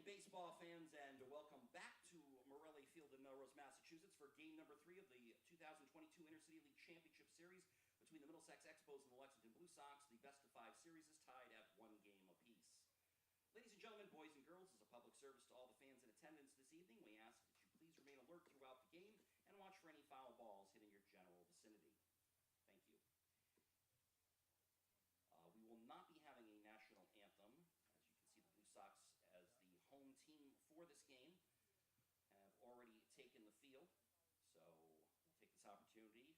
baseball fans, and welcome back to Morelli Field in Melrose, Massachusetts for game number 3 of the 2022 Intercity League Championship Series between the Middlesex Expos and the Lexington Blue Sox. The best-of-5 series is tied at 1 game apiece. Ladies and gentlemen, boys and girls, as a public service to all the fans in attendance this evening, we ask that you please remain alert throughout the game and watch for any foul balls hitting your general vicinity. Thank you. We will not be having a national anthem. As you can see, the Blue Sox, as the home team for this game, have already taken the field. So we'll take this opportunity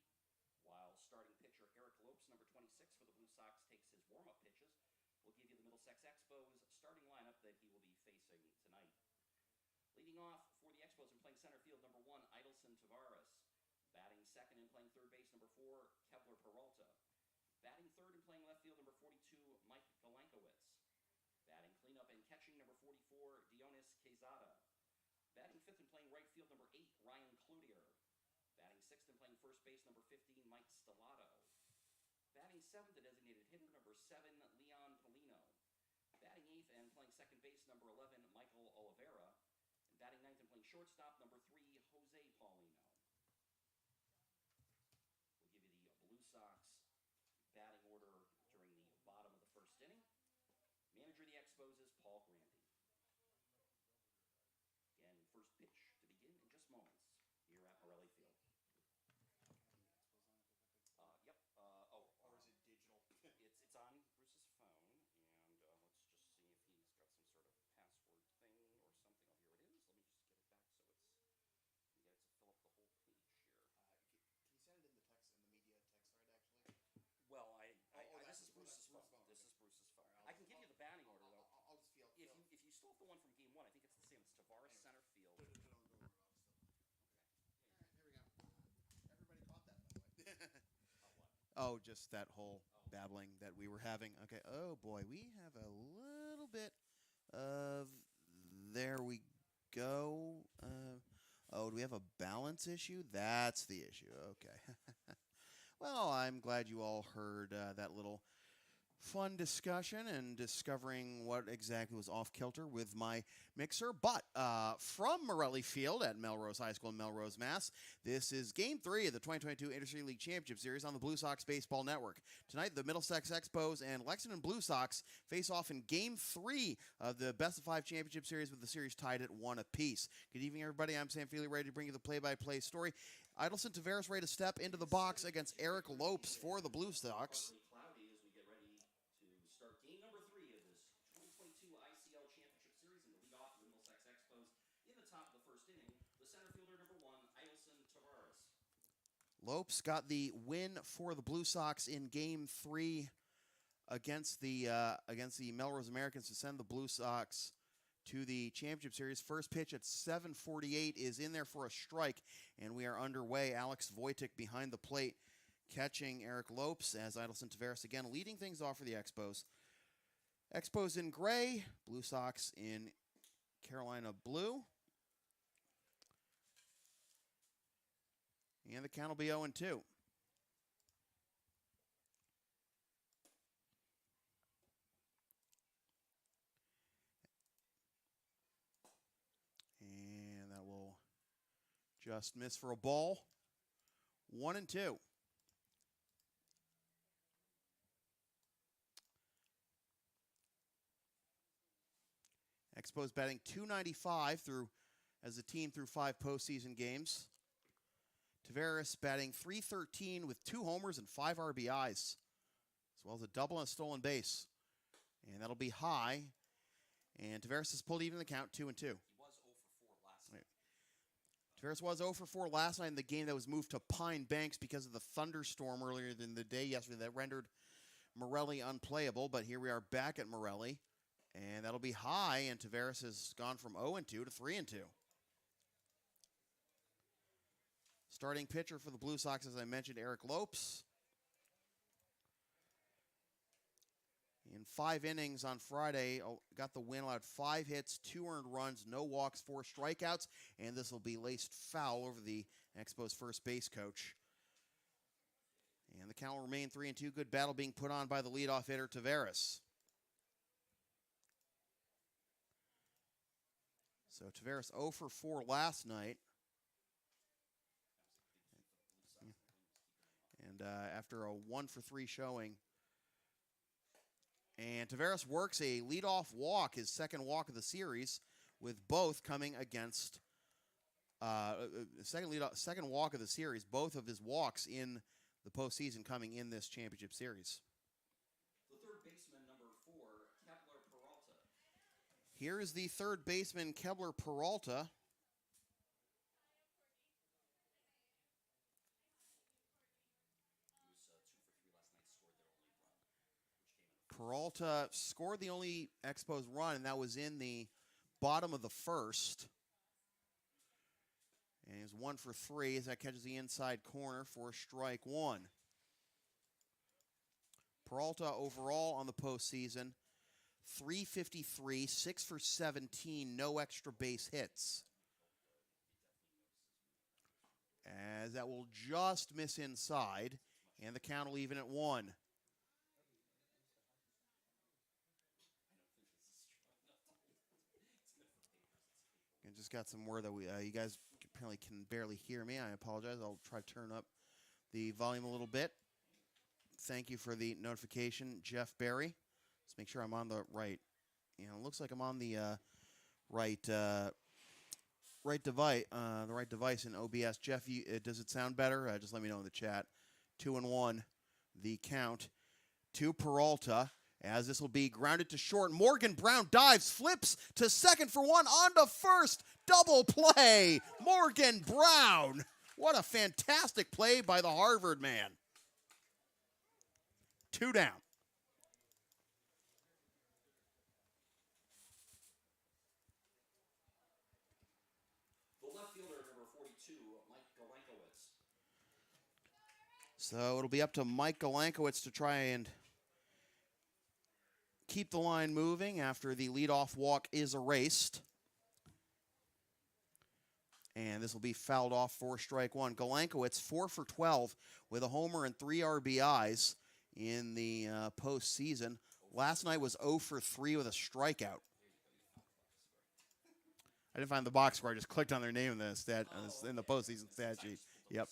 while starting pitcher Eric Lopes, number 26 for the Blue Sox, takes his warm-up pitches. We'll give you the Middlesex Expos starting lineup that he will be facing tonight. Leading off for the Expos and playing center field, number 1, Idelson Tavares. Batting second and playing third base, number 4, Kevlar Peralta. Batting third and playing left field, number 42, Mike Galankowicz. Batting cleanup and catching, number 44, Dionis Quezada. Batting fifth and playing right field, number 8, Ryan Cloutier. Batting sixth and playing first base, number 15, Mike Stellato. Batting seventh, the designated hitter, number 7, Leon Polino. Batting eighth and playing second base, number 11, Michael Oliveira. And batting ninth and playing shortstop, number 3, Jose Paulino. We'll give you the Blue Sox batting order during the bottom of the first inning. Manager of the Expos is Paul Grandy. Again, first pitch to begin in just moments here at Morelli Field. Yep. Or is it digital? It's on Bruce's phone, and let's just see if he's got some sort of password thing or something. Oh, here it is. Let me just get it back so it's we get it to fill up the whole page here. Can you send it in the text, in the media text thread, actually? Well, this is Bruce's phone. This is Bruce's phone. I can give you the batting order, though. I'll just feel. If you still have the one from Game 1, I think it's the same. It's Tavares center field. Okay. All right, here we go. Everybody caught that, by the way. What? Oh, just that whole babbling that we were having. Okay. Oh, boy. We have a little bit of... There we go. Do we have a balance issue? That's the issue. Okay. Well, I'm glad you all heard that little fun discussion and discovering what exactly was off-kilter with my mixer. But from Morelli Field at Melrose High School in Melrose, Mass., this is Game 3 of the 2022 Intercity League Championship Series on the Blue Sox Baseball Network. Tonight, the Middlesex Expos and Lexington Blue Sox face off in Game 3 of the Best-of-5 Championship Series, with the series tied at 1 apiece. Good evening, everybody. I'm Sam Feely, ready to bring you the play-by-play story. Idelson Tavares ready to step into the box against Eric Lopes for the Blue Sox. Cloudy as we get ready to start game number 3 of this 2022 ICL Championship Series, and the lead off the Middlesex Expos in the top of the first inning. The center fielder, number 1, Idelson Tavares. Lopes got the win for the Blue Sox in Game 3 against the Melrose Americans to send the Blue Sox to the Championship Series. First pitch at 7:48 is in there for a strike, and we are underway. Alex Wojtek behind the plate, catching Eric Lopes as Idelson Tavares again leading things off for the Expos. Expos in gray, Blue Sox in Carolina blue. And the count will be 0-2. And that will just miss for a ball. 1-2. Expos batting .295 as a team through 5 postseason games. Tavares batting .313 with 2 homers and 5 RBIs, as well as a double and a stolen base. And that'll be high. And Tavares has pulled even the count, 2-2. He was 0 for 4 last night. Tavares was 0 for 4 last night in the game that was moved to Pine Banks because of the thunderstorm earlier in the day yesterday that rendered Morelli unplayable. But here we are back at Morelli. And that'll be high, and Tavares has gone from 0-2 to 3-2. Starting pitcher for the Blue Sox, as I mentioned, Eric Lopes. In 5 innings on Friday, got the win, allowed 5 hits, 2 earned runs, no walks, 4 strikeouts, and this will be laced foul over the Expos first base coach. And the count will remain 3-2. Good battle being put on by the leadoff hitter, Tavares. So Taveras 0 for 4 last night. And after a 1 for 3 showing. And Taveras works a leadoff walk, his second walk of the series, with both coming against second walk of the series, both of his walks in the postseason coming in this championship series. The third baseman, number 4, Kepler Peralta. Here is the third baseman, Kepler Peralta. Peralta scored the only Expos run, and that was in the bottom of the first. And he's 1 for 3 as that catches the inside corner for strike 1. Peralta overall on the postseason, .353, 6 for 17, no extra base hits. As that will just miss inside, and the count will even at 1. I just got some word that you guys apparently can barely hear me. I apologize. I'll try to turn up the volume a little bit. Thank you for the notification, Jeff Barry. Let's make sure I'm on the right. You know, it looks like I'm on the right device in OBS. Jeff, does it sound better? Just let me know in the chat. 2-1, the count to Peralta. As this will be grounded to short. Morgan Brown dives, flips to second for 1, on to first. Double play. Morgan Brown. What a fantastic play by the Harvard man. 2 down. The left fielder, number 42, Mike Galankowitz. So it'll be up to Mike Galankowitz to try and keep the line moving after the leadoff walk is erased. And this will be fouled off for strike 1. Galankowitz 4 for 12 with a homer and 3 RBIs in the postseason. Last night was 0 for 3 with a strikeout. I didn't find the box score. I just clicked on their name in the postseason stat sheet. Yep.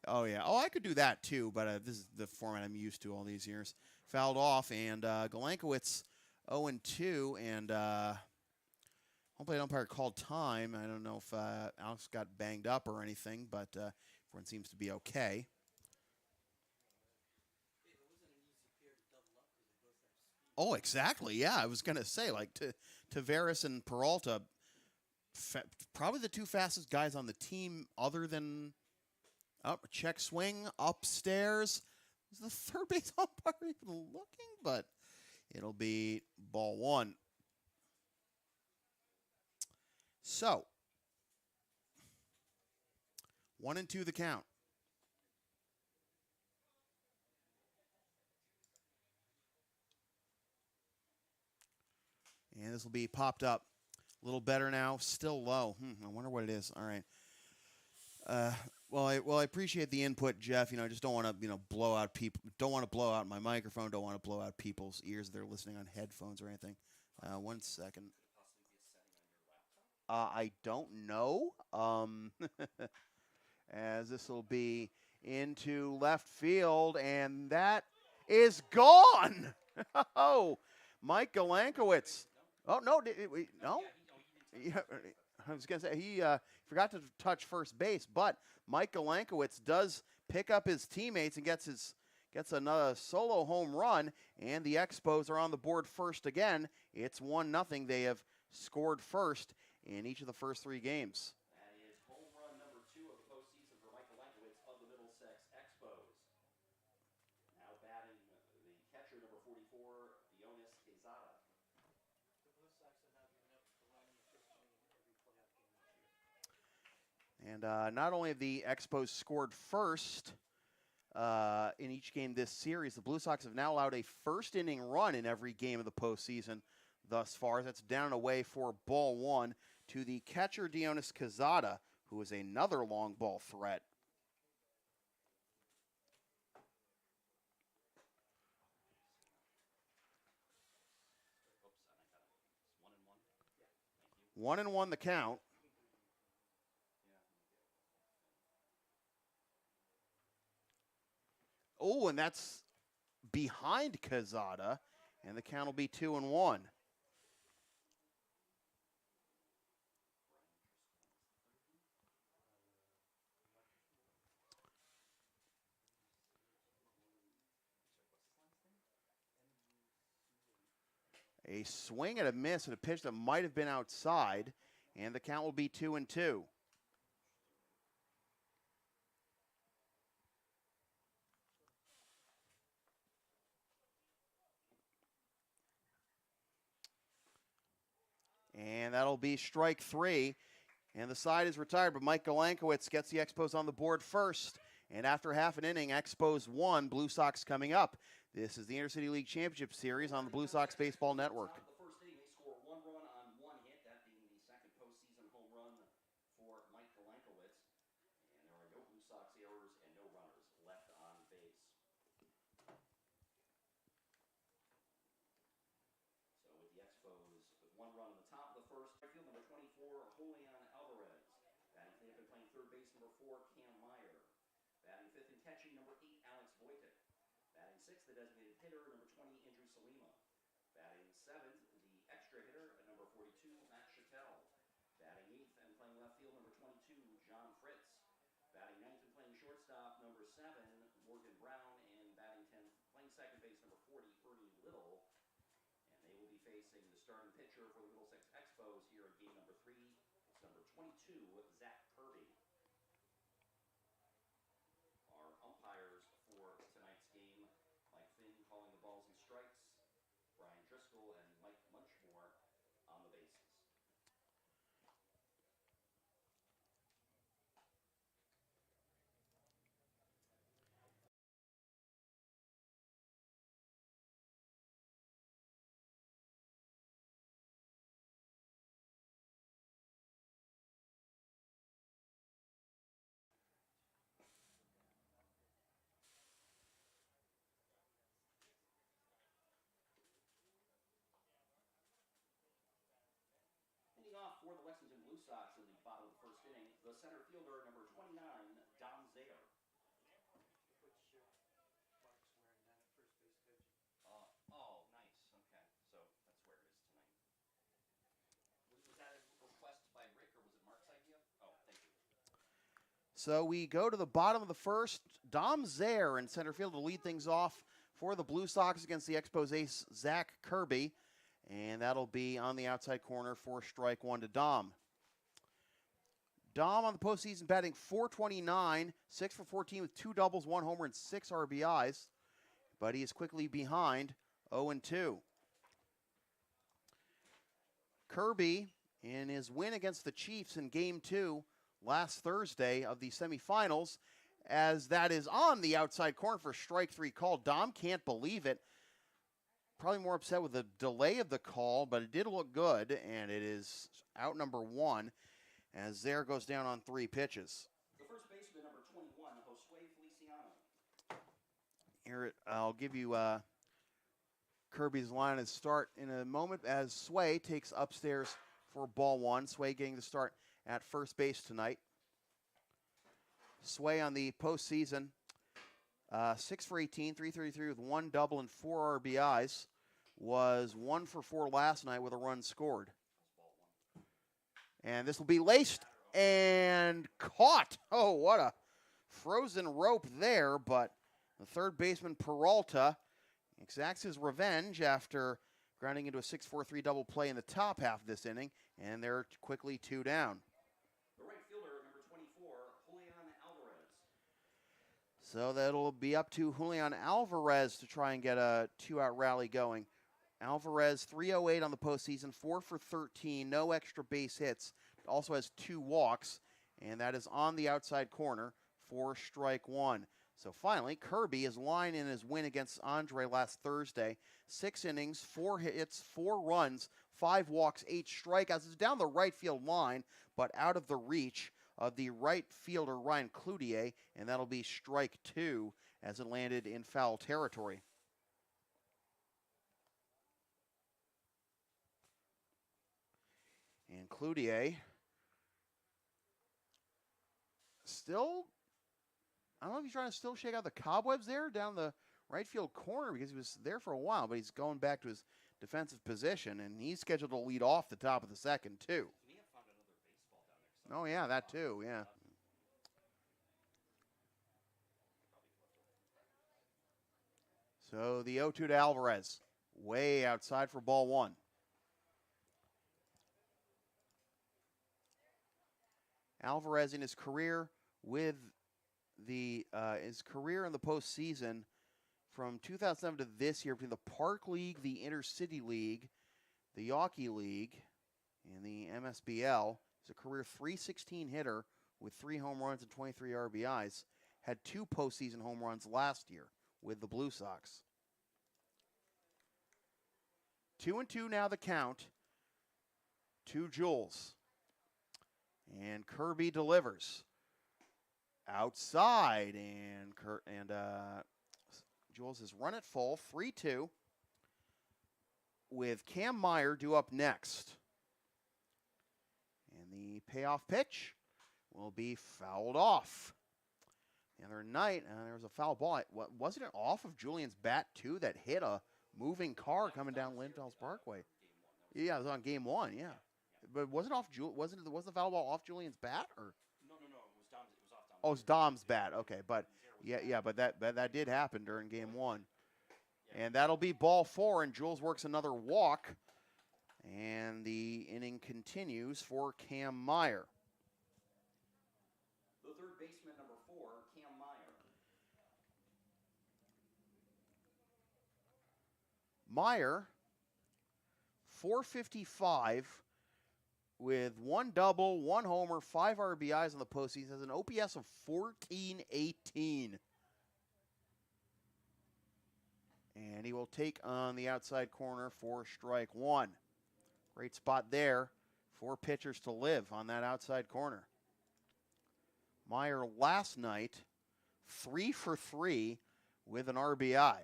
Oh, yeah. Oh, I could do that, too, but this is the format I'm used to all these years. Fouled off, and Galankowitz 0-2, and hopefully the umpire called time. I don't know if Alex got banged up or anything, but everyone seems to be okay. Oh, exactly. Yeah, I was going to say, like, Taveras and Peralta, probably the 2 fastest guys on the team other than check swing upstairs. Is the third base umpire even looking? But it'll be ball 1. So, 1-2 the count. And this will be popped up. A little better now. Still low. I wonder what it is. All right. Well, I appreciate the input, Jeff. I just don't want to, blow out people. Don't want to blow out my microphone. Don't want to blow out people's ears. They're listening on headphones or anything. 1 second. I don't know. As this will be into left field, and that is gone. Oh, Mike Galankowitz. Oh no, no. Yeah, I was gonna say he forgot to touch first base, but Mike Galankowitz does pick up his teammates and gets another solo home run, and the Expos are on the board first again. It's 1-0. They have scored first in each of the first 3 games. That is home run number 2 of the postseason for Mike Galankowitz of the Middlesex Expos. Now batting the catcher, number 44, Dionis Quezada. The Blue Sox have now given up the run in the first inning in every playoff game this year. And not only have the Expos scored first in each game this series, the Blue Sox have now allowed a first-inning run in every game of the postseason thus far. That's down and away for ball 1 to the catcher, Dionis Quezada, who is another long ball threat. 1-1 the count. Oh, and that's behind Quezada, and the count will be 2-1. A swing and a miss and a pitch that might have been outside, and the count will be 2-2. And that'll be strike 3. And the side is retired, but Mike Galankowitz gets the Expos on the board first. And after half an inning, Expos 1, Blue Sox coming up. This is the Intercity League Championship Series on the Blue Sox Baseball Network. The first inning, they score 1 run on 1 hit, that being the second postseason home run for Mike Galankowitz. And there are no Blue Sox errors and no runners left on base. So with the Expos with 1 run in the top of the first, field number 24, Julian Alvarez. Batting cleanup and playing third base, number 4, Cam Meyer. Batting fifth and catching, number 8, Alex Voitek. Batting sixth, the designated hitter, number 20, Andrew Salima. Batting seventh, the extra hitter, number 42, Matt Chattel. Batting eighth and playing left field, number 22, John Fritz. Batting ninth and playing shortstop, number 7, Morgan Brown. And batting 10th, playing second base, number 40, Ernie Little. And they will be facing the starting pitcher for the Middlesex Expos here at game number 3. It's number 22, Zach Kirby. Our umpires for tonight's game, Mike Finn calling the balls and strikes, Brian Driscoll and Mike Munchmore on the bases. Leading off for the Lexington Blue Sox in the bottom of the first inning, the center fielder, number 29, Dom Zayer. What's your Mark's wearing down at first base coach? Oh, nice. Okay, so that's where it is tonight. Was that a request by Rick, or was it Mark's idea? Oh, thank you. So we go to the bottom of the first. Dom Zayer in center field to lead things off for the Blue Sox against the Expos ace, Zach Kirby. And that'll be on the outside corner for strike 1 to Dom. Dom on the postseason batting .429, 6 for 14 with 2 doubles, 1 homer, and 6 RBIs. But he is quickly behind 0-2. Kirby, in his win against the Chiefs in Game 2 last Thursday of the semifinals, as that is on the outside corner for strike 3 call. Dom can't believe it. Probably more upset with the delay of the call, but it did look good, and it is out number 1 as Zayer goes down on 3 pitches. The first baseman, number 21, Josue Feliciano. Here, I'll give you Kirby's line of start in a moment as Sway takes upstairs for ball 1. Sway getting the start at first base tonight. Sway on the postseason, 6 for 18, 333 with 1 double and 4 RBIs. Was 1 for 4 last night with a run scored. And this will be laced and caught. Oh, what a frozen rope there, but the third baseman Peralta exacts his revenge after grounding into a 6-4-3 double play in the top half of this inning, and they're quickly 2 down. The right fielder, number 24, Julian Alvarez. So that'll be up to Julian Alvarez to try and get a 2-out rally going. Alvarez, 308 on the postseason, 4 for 13, no extra base hits. Also has 2 walks, and that is on the outside corner for strike 1. So finally, Kirby is line in his win against Andre last Thursday. 6 innings, 4 hits, 4 runs, 5 walks, 8 strikeouts. It's down the right field line, but out of the reach of the right fielder Ryan Cloutier, and that'll be strike 2 as it landed in foul territory. And Cloutier still, I don't know if he's trying to still shake out the cobwebs there down the right field corner because he was there for a while, but he's going back to his defensive position, and he's scheduled to lead off the top of the second, too. He may have found another baseball down there. Oh, yeah, that too, yeah. So the 0-2 to Alvarez, way outside for ball one. Alvarez in his career with his career in the postseason from 2007 to this year between the Park League, the Intercity League, the Yawkey League, and the MSBL. He's a career .316 hitter with 3 home runs and 23 RBIs. Had 2 postseason home runs last year with the Blue Sox. 2-2 now the count to Jules. And Kirby delivers. Outside, and Jules has run it full, 3-2, with Cam Meyer due up next. And the payoff pitch will be fouled off. The other night, there was a foul ball. Wasn't it off of Julian's bat, too, that hit a moving car coming down Lindell's Parkway? Yeah, it was on game 1, yeah. But wasn't the foul ball off Julian's bat, or? No, it was Dom's. It was off Dom's. Oh, it's Dom's bat. Okay, but but that did happen during game 1, and that'll be ball 4. And Jules works another walk, and the inning continues for Cam Meyer. The third baseman, number 4, Cam Meyer. Meyer, 455. With 1 double, 1 homer, 5 RBIs in the postseason, has an OPS of 1418. And he will take on the outside corner for strike 1. Great spot there. 4 pitchers to live on that outside corner. Meyer last night, 3 for 3 with an RBI.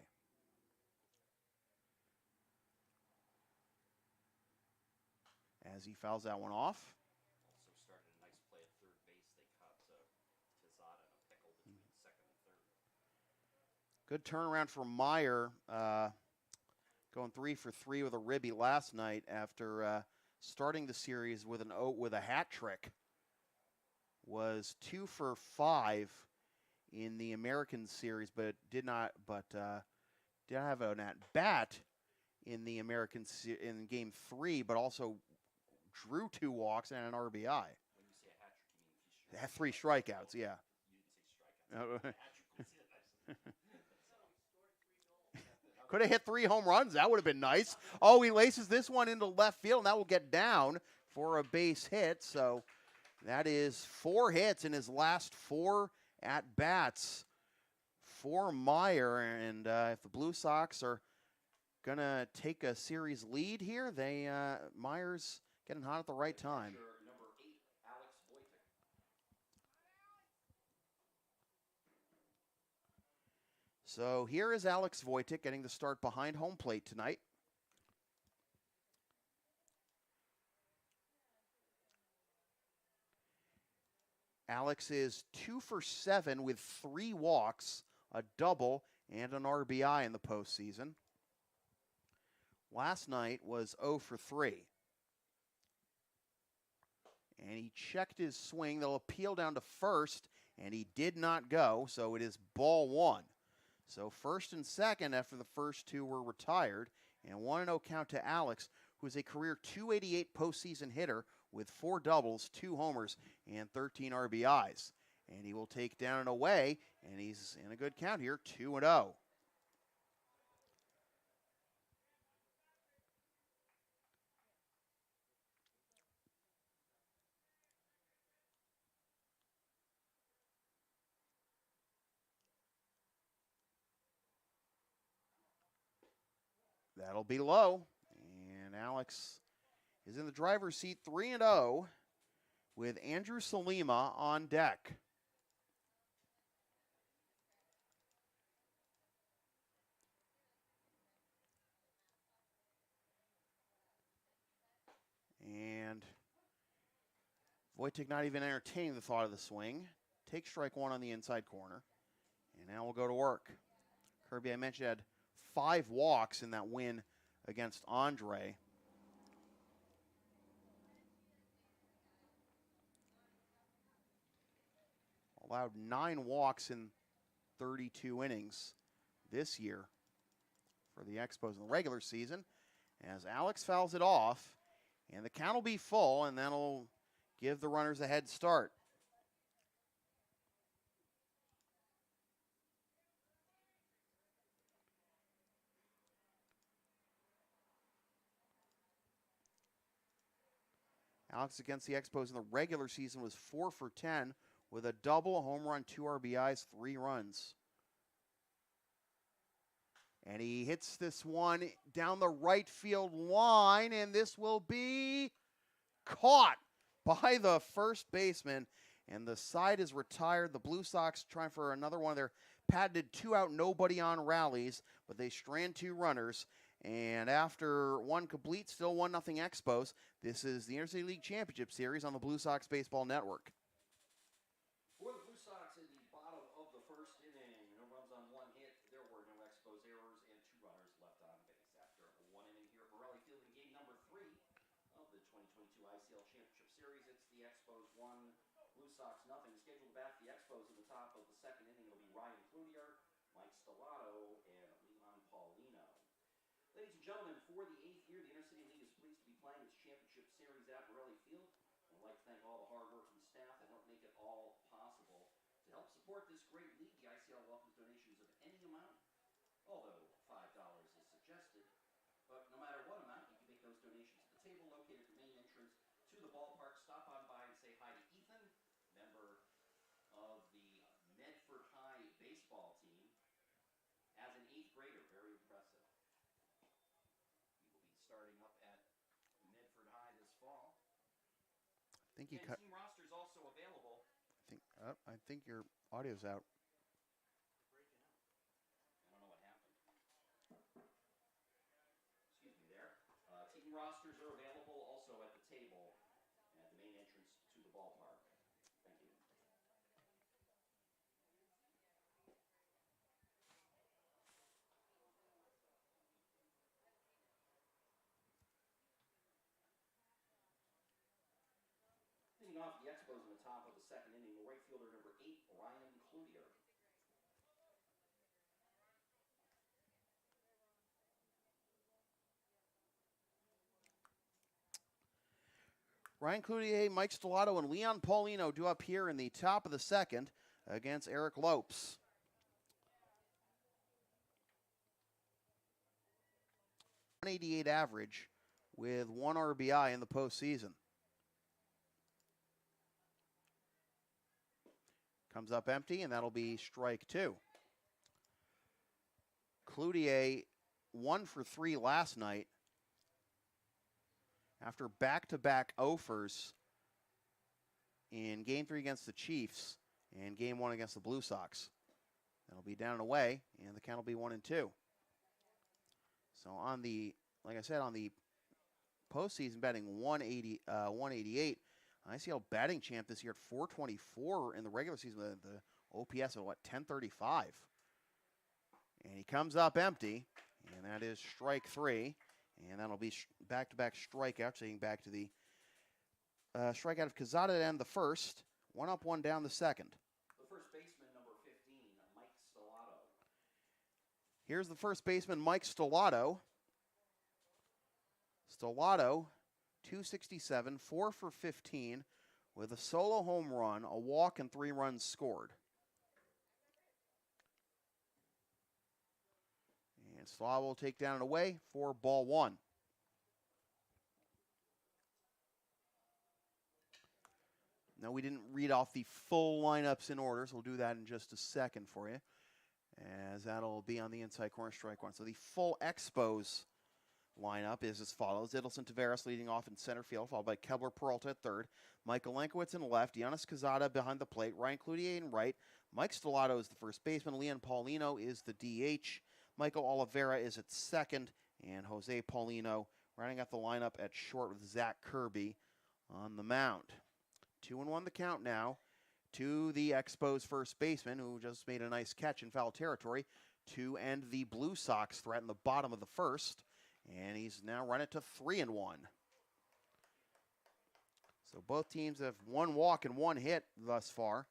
As he fouls that one off. Also started a nice play at third base. They caught Tizada in a pickle between second and third. Good turnaround for Meyer, going 3 for 3 with a ribby last night after starting the series with a hat trick. Was 2 for 5 in the American series, but did not have an at bat in the American in game 3, but also drew 2 walks and an RBI. When you say a hat trick, you mean Had 3 strikeouts, yeah. You didn't say strikeouts. Could have hit 3 home runs. That would have been nice. Oh, he laces this one into left field, and that will get down for a base hit. So that is 4 hits in his last 4 at-bats for Meyer. And if the Blue Sox are going to take a series lead here, Meyer's getting hot at the right time. Number 8, Alex Wojcik. So here is Alex Wojcik getting the start behind home plate tonight. Alex is 2 for 7 with 3 walks, a double, and an RBI in the postseason. Last night was 0 for 3. And he checked his swing. They'll appeal down to first, and he did not go, so it is ball 1. So first and second after the first 2 were retired, and 1-0 count to Alex, who is a career .288 postseason hitter with 4 doubles, 2 homers, and 13 RBIs. And he will take down and away, and he's in a good count here, 2-0. That'll be low, and Alex is in the driver's seat 3-0 with Andrew Salima on deck. And Wojtek not even entertaining the thought of the swing. Take strike one on the inside corner. And now we'll go to work. Kirby, I mentioned, had 5 walks in that win against Andre. Allowed 9 walks in 32 innings this year for the Expos in the regular season. As Alex fouls it off, and the count will be full, and that'll give the runners a head start. Alex against the Expos in the regular season was 4 for 10 with a double, a home run, 2 RBIs, 3 runs. And he hits this one down the right field line, and this will be caught by the first baseman. And the side is retired. The Blue Sox trying for another one of their patented 2-out, nobody on rallies, but they strand 2 runners. And after one complete, still 1-0 Expos. This is the Intercity League Championship Series on the Blue Sox Baseball Network. For the Blue Sox in the bottom of the first inning, no runs on 1 hit. There were no Expos errors and 2 runners left on base. After 1 inning here at Morelli Field in game number 3 of the 2022 ICL Championship Series, it's the Expos 1, Blue Sox nothing. Scheduled to bat the Expos in the top of the second inning will be Ryan Cloutier, Mike Stellato, and Leon Paulino. Ladies and gentlemen, for the 8th year, the Intercity League is pleased to be playing its championship series at Morelli Field. I'd like to thank all the hard-working staff that helped make it all possible. To help support this great league, the ICL welcomes donations of any amount, although $5 is suggested. But no matter what amount, you can make those donations at the table located at the main entrance to the ballpark. Stop on by and say hi to Ethan, member of the Medford High baseball team, as an 8th grader. Very impressive. Starting up at Medford High this fall. I think you and cut. Team roster is also available. I think your audio's out. Breaking out. I don't know what happened. Excuse me there. Team rosters are available also at the table at the main entrance to the ballpark. Thank you. Leading off the Expos in the top of the second inning, the right fielder number 8, Ryan Cloutier. Ryan Cloutier, Mike Stellato, and Leon Paulino do up here in the top of the second against Eric Lopes. .188 average with 1 RBI in the postseason. Comes up empty, and that'll be strike 2. Cloutier 1 for 3 last night after back-to-back offers in Game 3 against the Chiefs and Game 1 against the Blue Sox. That'll be down and away, and the count will be 1-2. So on the, like I said, on the postseason batting 188, ICL batting champ this year at 424 in the regular season with the OPS of 1035. And he comes up empty, and that is strike 3. And that'll be back-to-back strikeouts, taking back to the strikeout of Quezada to end the first. 1 up, 1 down the second. The first baseman, number 15, Mike Stellato. Here's the first baseman, Mike Stellato. Stellato, 267, 4 for 15, with a solo home run, a walk, and 3 runs scored. And Stellato will take down and away for ball 1. Now, we didn't read off the full lineups in order, so we'll do that in just a second for you, as that'll be on the inside corner, strike 1. So the full Expos lineup is as follows. Idelson Taveras leading off in center field, followed by Kebler Peralta at third, Michael Lankowitz in left, Giannis Quezada behind the plate, Ryan Cloutier in right, Mike Stellato is the first baseman, Leon Paulino is the DH, Michael Oliveira is at second, and Jose Paulino rounding out the lineup at short with Zach Kirby on the mound. 2-1 the count now to the Expos first baseman, who just made a nice catch in foul territory to end the Blue Sox threat in the bottom of the first. And he's now run it to 3-1. So both teams have one walk and one hit thus far.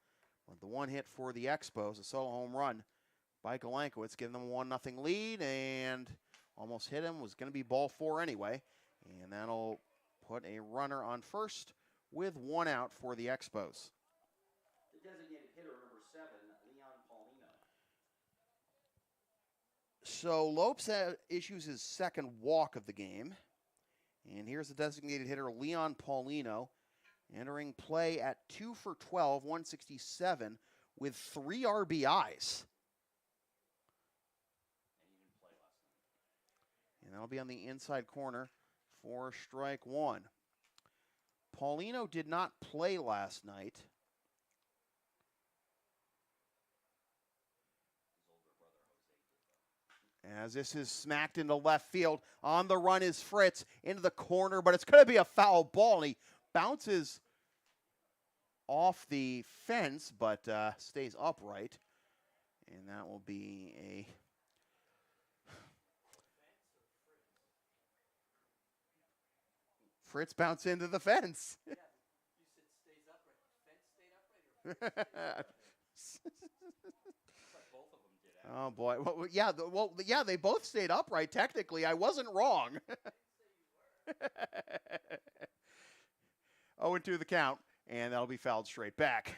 But the one hit for the Expos, a solo home run by Galankowitz, giving them a 1-0 lead, and almost hit him. Was going to be ball 4 anyway. And that'll put a runner on first with 1 out for the Expos. The designated hitter, number 7, Leon Paulino. So Lopes issues his second walk of the game. And here's the designated hitter, Leon Paulino, entering play at 2 for 12, 167, with 3 RBIs. And he didn't play last night. And that'll be on the inside corner for strike 1. Paulino did not play last night. As this is smacked into left field. On the run is Fritz into the corner, but it's going to be a foul ball. And he bounces off the fence, but stays upright. And that will be a... Fritz bounced into the fence. Yeah, you said stays upright. Fence stayed upright? Or Looks like both of them did. Oh boy! Yeah, they both stayed upright. Technically, I wasn't wrong. 0-2 the count, and that'll be fouled straight back.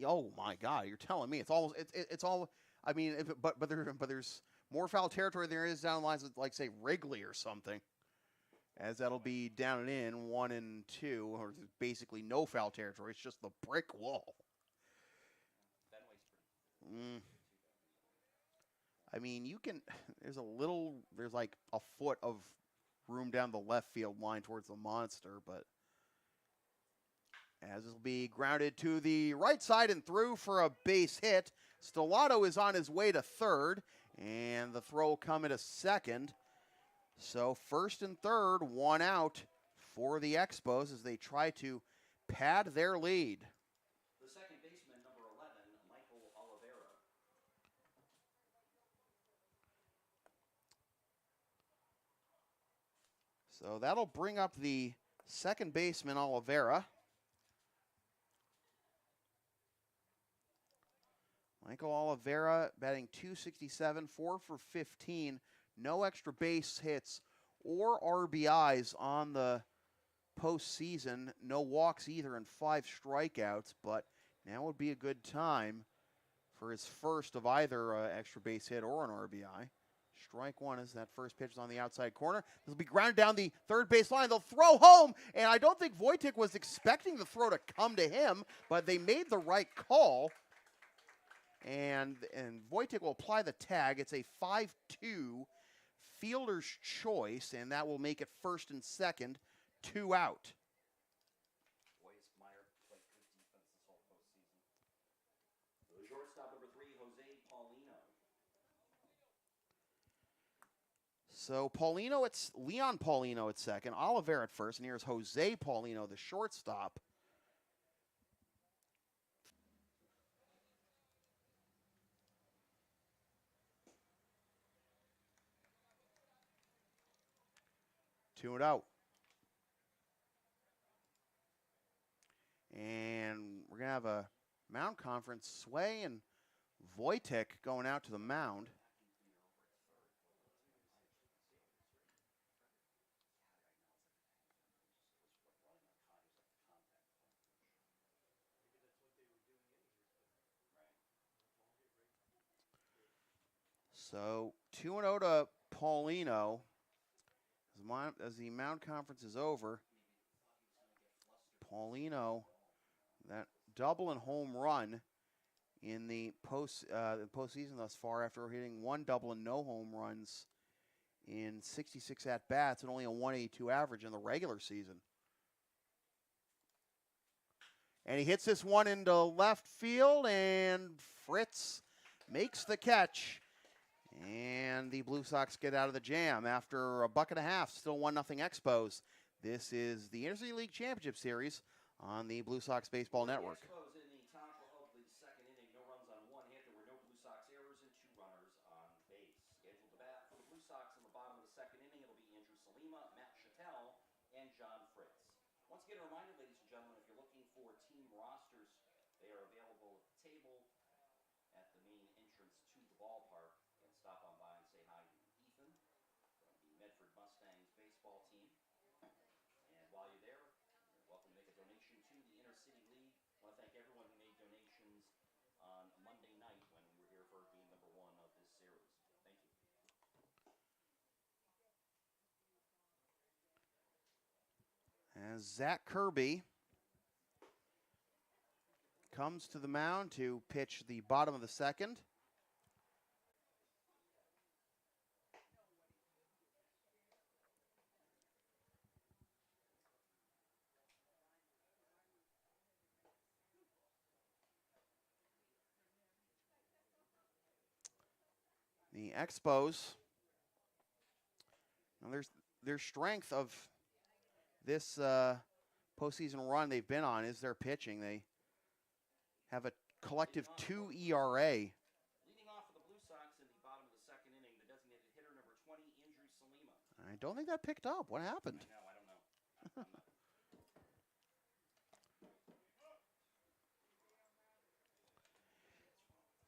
Oh my God! You're telling me it's almost it's all. I mean, but there's more foul territory than there is down the lines of, like, say, Wrigley or something. As that'll be down and in 1 and 2, or basically no foul territory. It's just the brick wall. I mean, you can. There's like a foot of room down the left field line towards the monster, but as it'll be grounded to the right side and through for a base hit. Stellato is on his way to third, and the throw will come at a second. So first and third, 1 out for the Expos as they try to pad their lead. The second baseman, number 11, Michael Oliveira. So that'll bring up the second baseman, Oliveira. Michael Oliveira batting .267, 4 for 15. No extra base hits or RBIs on the postseason. No walks either and 5 strikeouts, but now would be a good time for his first of either extra base hit or an RBI. Strike 1 as that first pitch is on the outside corner. This will be grounded down the third base line. They'll throw home, and I don't think Wojtek was expecting the throw to come to him, but they made the right call. And Wojtek will apply the tag. It's a 5-2 fielder's choice, and that will make it first and second, 2 out. Boy, has Meyer played good defense this whole postseason. The shortstop, number 3, Jose Paulino. So Paulino, it's Leon Paulino at second, Oliveira at first, and here's Jose Paulino, the shortstop. Two and out. And we're going to have a mound conference. Sway and Wojtek going out to the mound. So 2-0 to Paulino. As the mound conference is over, Paulino, that double and home run in the postseason thus far, after hitting 1 double and no home runs in 66 at-bats and only a 182 average in the regular season. And he hits this one into left field, and Fritz makes the catch. And the Blue Sox get out of the jam after a buck and a half, still 1-0 Expos. This is the Intercity League Championship Series on the Blue Sox Baseball Network. Expos in the top of the second inning, no runs on one hit. There were no Blue Sox errors and 2 runners on base. Scheduled to bat for the Blue Sox in the bottom of the second inning, it'll be Andrew Salima, Matt Chattel, and John Fritz. Once again, a reminder, ladies and gentlemen, if you're looking for team rosters, they are available at the table at the main entrance to the ballpark. And stop on by and say hi to Ethan from the Medford Mustangs baseball team. And while you're there, you're welcome to make a donation to the Intercity League. I want to thank everyone who made donations on Monday night when we were here for game number 1 of this series. Thank you. As Zach Kirby comes to the mound to pitch the bottom of the second. The Expos, now their strength of this postseason run they've been on is their pitching. They have a collective 2 ERA. Leading off for the Blue Sox in the bottom of the second inning, the designated hitter number 20, Andrew Salima. I don't think that picked up. What happened? I don't know.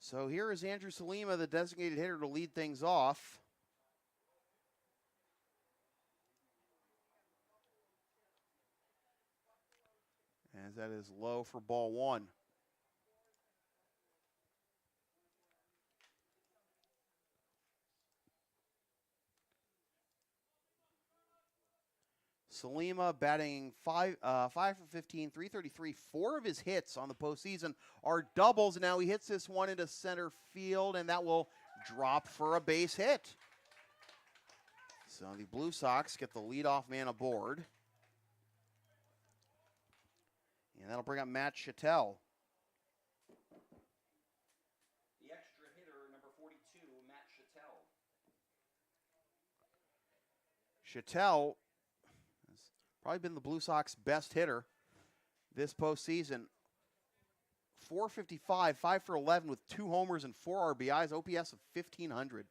So here is Andrew Salima, the designated hitter, to lead things off. As that is low for ball 1. Salima batting 5 for 15, 333. 4 of his hits on the postseason are doubles. Now he hits this one into center field, and that will drop for a base hit. So the Blue Sox get the leadoff man aboard. And that'll bring up Matt Chattel. The extra hitter, number 42, Matt Chattel. Chattel has probably been the Blue Sox best hitter this postseason. 455, 5 for 11 with 2 homers and 4 RBIs, OPS of 1,500.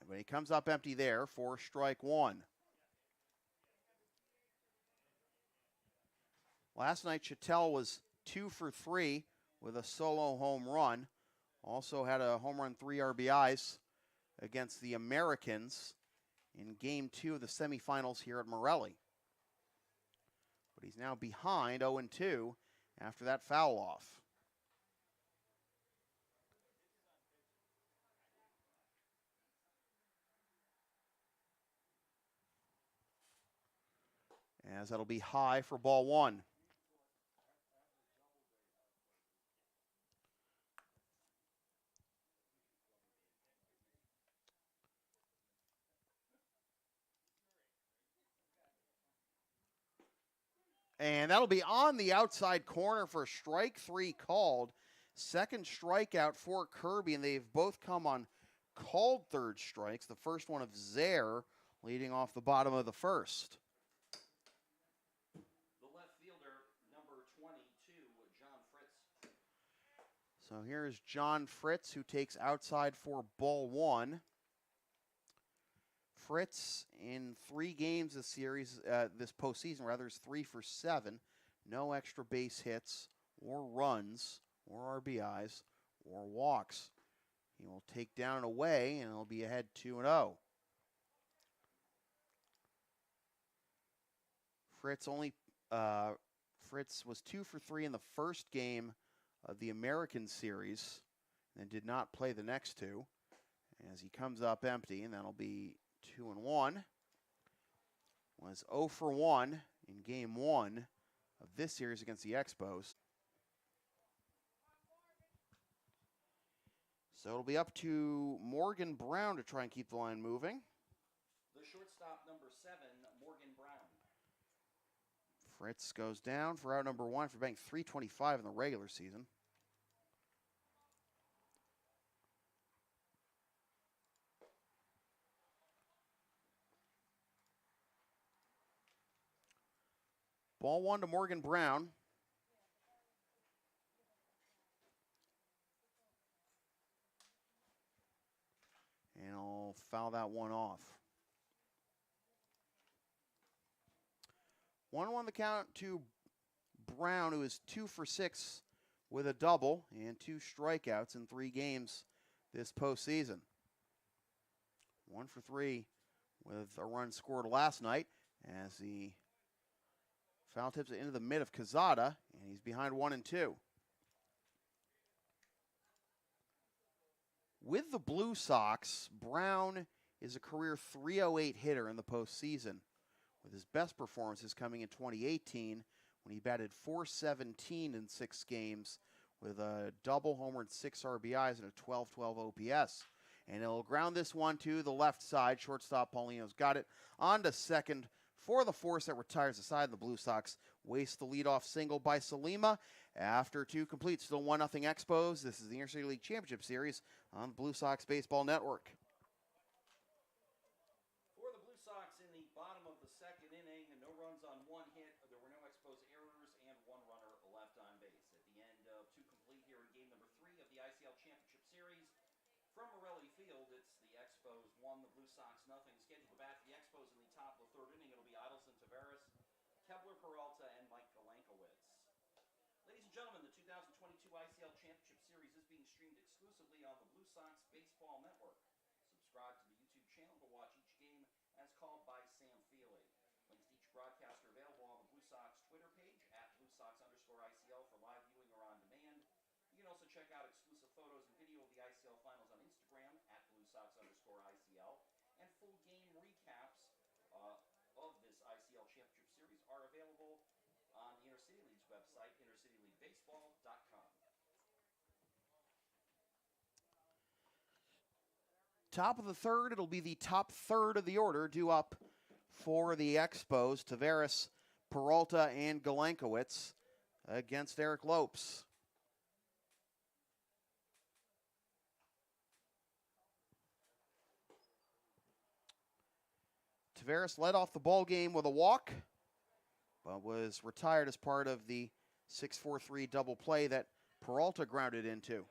But he comes up empty there for strike 1. Last night, Chattel was 2 for 3 with a solo home run. Also had a home run, 3 RBIs against the Americans in Game 2 of the semifinals here at Morelli. But he's now behind 0-2 after that foul off. As that'll be high for ball 1. And that'll be on the outside corner for strike 3 called. Second strikeout for Kirby, and they've both come on called third strikes. The first one of Zaire leading off the bottom of the first. The left fielder, number 22, John Fritz. So here's John Fritz, who takes outside for ball 1. Fritz in 3 games this series, this postseason rather, is 3 for 7. No extra base hits or runs or RBIs or walks. He will take down and away, and he'll be ahead 2-0. Fritz was 2 for 3 in the first game of the American series and did not play the next 2 as he comes up empty, and that'll be 2-1. Was 0 for 1 in game 1 of this series against the Expos. So it'll be up to Morgan Brown to try and keep the line moving. The shortstop, number 7, Morgan Brown. Fritz goes down for out number 1 for batting .325 in the regular season. Ball 1 to Morgan Brown. And I'll foul that one off. 1-1 the count to Brown, who is 2 for 6 with a double and 2 strikeouts in 3 games this postseason. 1 for 3 with a run scored last night as the foul tips it into the mid of Quezada, and he's behind 1-2. With the Blue Sox, Brown is a career .308 hitter in the postseason, with his best performances coming in 2018 when he batted .417 in 6 games with a double homer and 6 RBIs and a 12-12 OPS. And he'll ground this one to the left side. Shortstop Paulino's got it. On to second for the force that retires the side. The Blue Sox waste the leadoff single by Salima after 2 complete. Still 1-0 Expos. This is the Intercity League Championship Series on the Blue Sox Baseball Network. For the Blue Sox in the bottom of the second inning, no runs on 1 hit. There were no Expos errors and 1 runner left on base. At the end of 2 complete here in game number 3 of the ICL Championship Series, from Morelli Field, it's the Expos 1, the Blue Sox nothing. Scheduled to bat for the Expos in the top of the 3rd inning. It'll be Adelson Taveras, Kepler Peralta, and Mike Galankowitz. Ladies and gentlemen, the 2022 ICL Championship Series is being streamed exclusively on the Blue Sox Baseball Network. Subscribe to the YouTube channel to watch each game as called by Sam Feely. Links to each broadcast are available on the Blue Sox Twitter page at @BlueSox_ICL for live viewing or on demand. You can also check out exclusive photos and video of the ICL Finals on Instagram at @BlueSox_ICL. And full game recaps of this ICL Championship Series are available on the Intercity League's website, intercityleaguebaseball.com. Top of the 3rd, it'll be the top 3rd of the order due up for the Expos. Taveras, Peralta, and Galankowitz against Eric Lopes. Taveras led off the ball game with a walk, but was retired as part of the 6-4-3 double play that Peralta grounded into.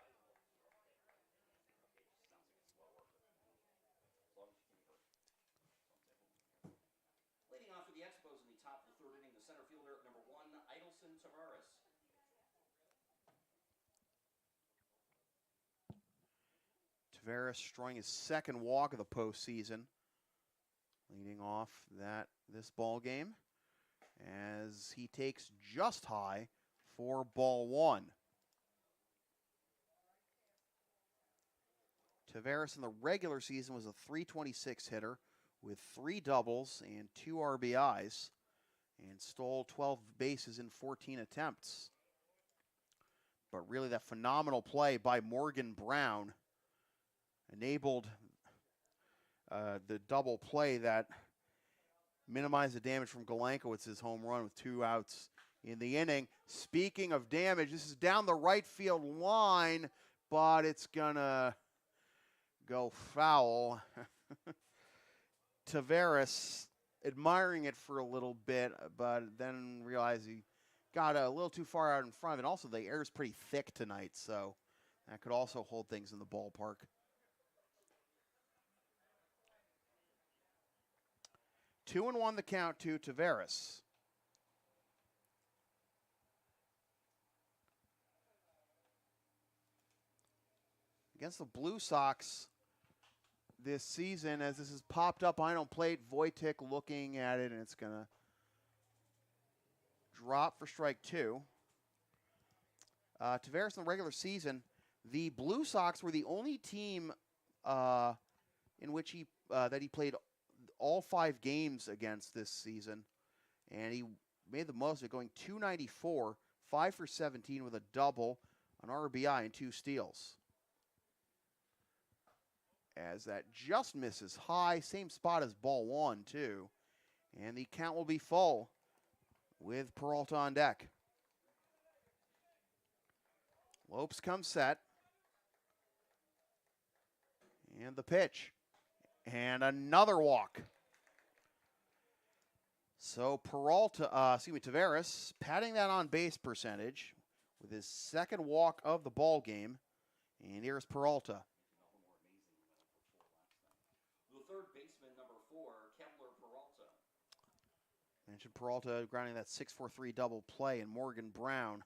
Leading off for the Expos in the top of the 3rd inning, the center fielder, number 1, Adelson Taveras. Taveras throwing his 2nd walk of the postseason, leading off this ball game as he takes just high for ball 1. Taveras in the regular season was a .326 hitter with 3 doubles and 2 RBIs and stole 12 bases in 14 attempts. But really that phenomenal play by Morgan Brown enabled the double play that minimized the damage from Galankowitz's home run with 2 outs in the inning. Speaking of damage, this is down the right field line, but it's going to go foul. Taveras admiring it for a little bit, but then realized he got a little too far out in front of it. Also, the air is pretty thick tonight, so that could also hold things in the ballpark. 2-1 the count to Taveras. Against the Blue Sox this season, as this has popped up on home plate, Wojtek looking at it, and it's going to drop for strike 2. Taveras in the regular season, the Blue Sox were the only team in which he played all 5 games against this season, and he made the most of it, going .294, 5 for 17 with a double, an RBI, and 2 steals. As that just misses high, same spot as ball 1 too, and the count will be full with Peralta on deck. Lopes comes set, and the pitch, and another walk. So Taveras patting that on base percentage with his second walk of the ball game. And here's Peralta. The third baseman, number 4, Kepler Peralta. Mentioned Peralta grounding that 6-4-3 double play, and Morgan Brown.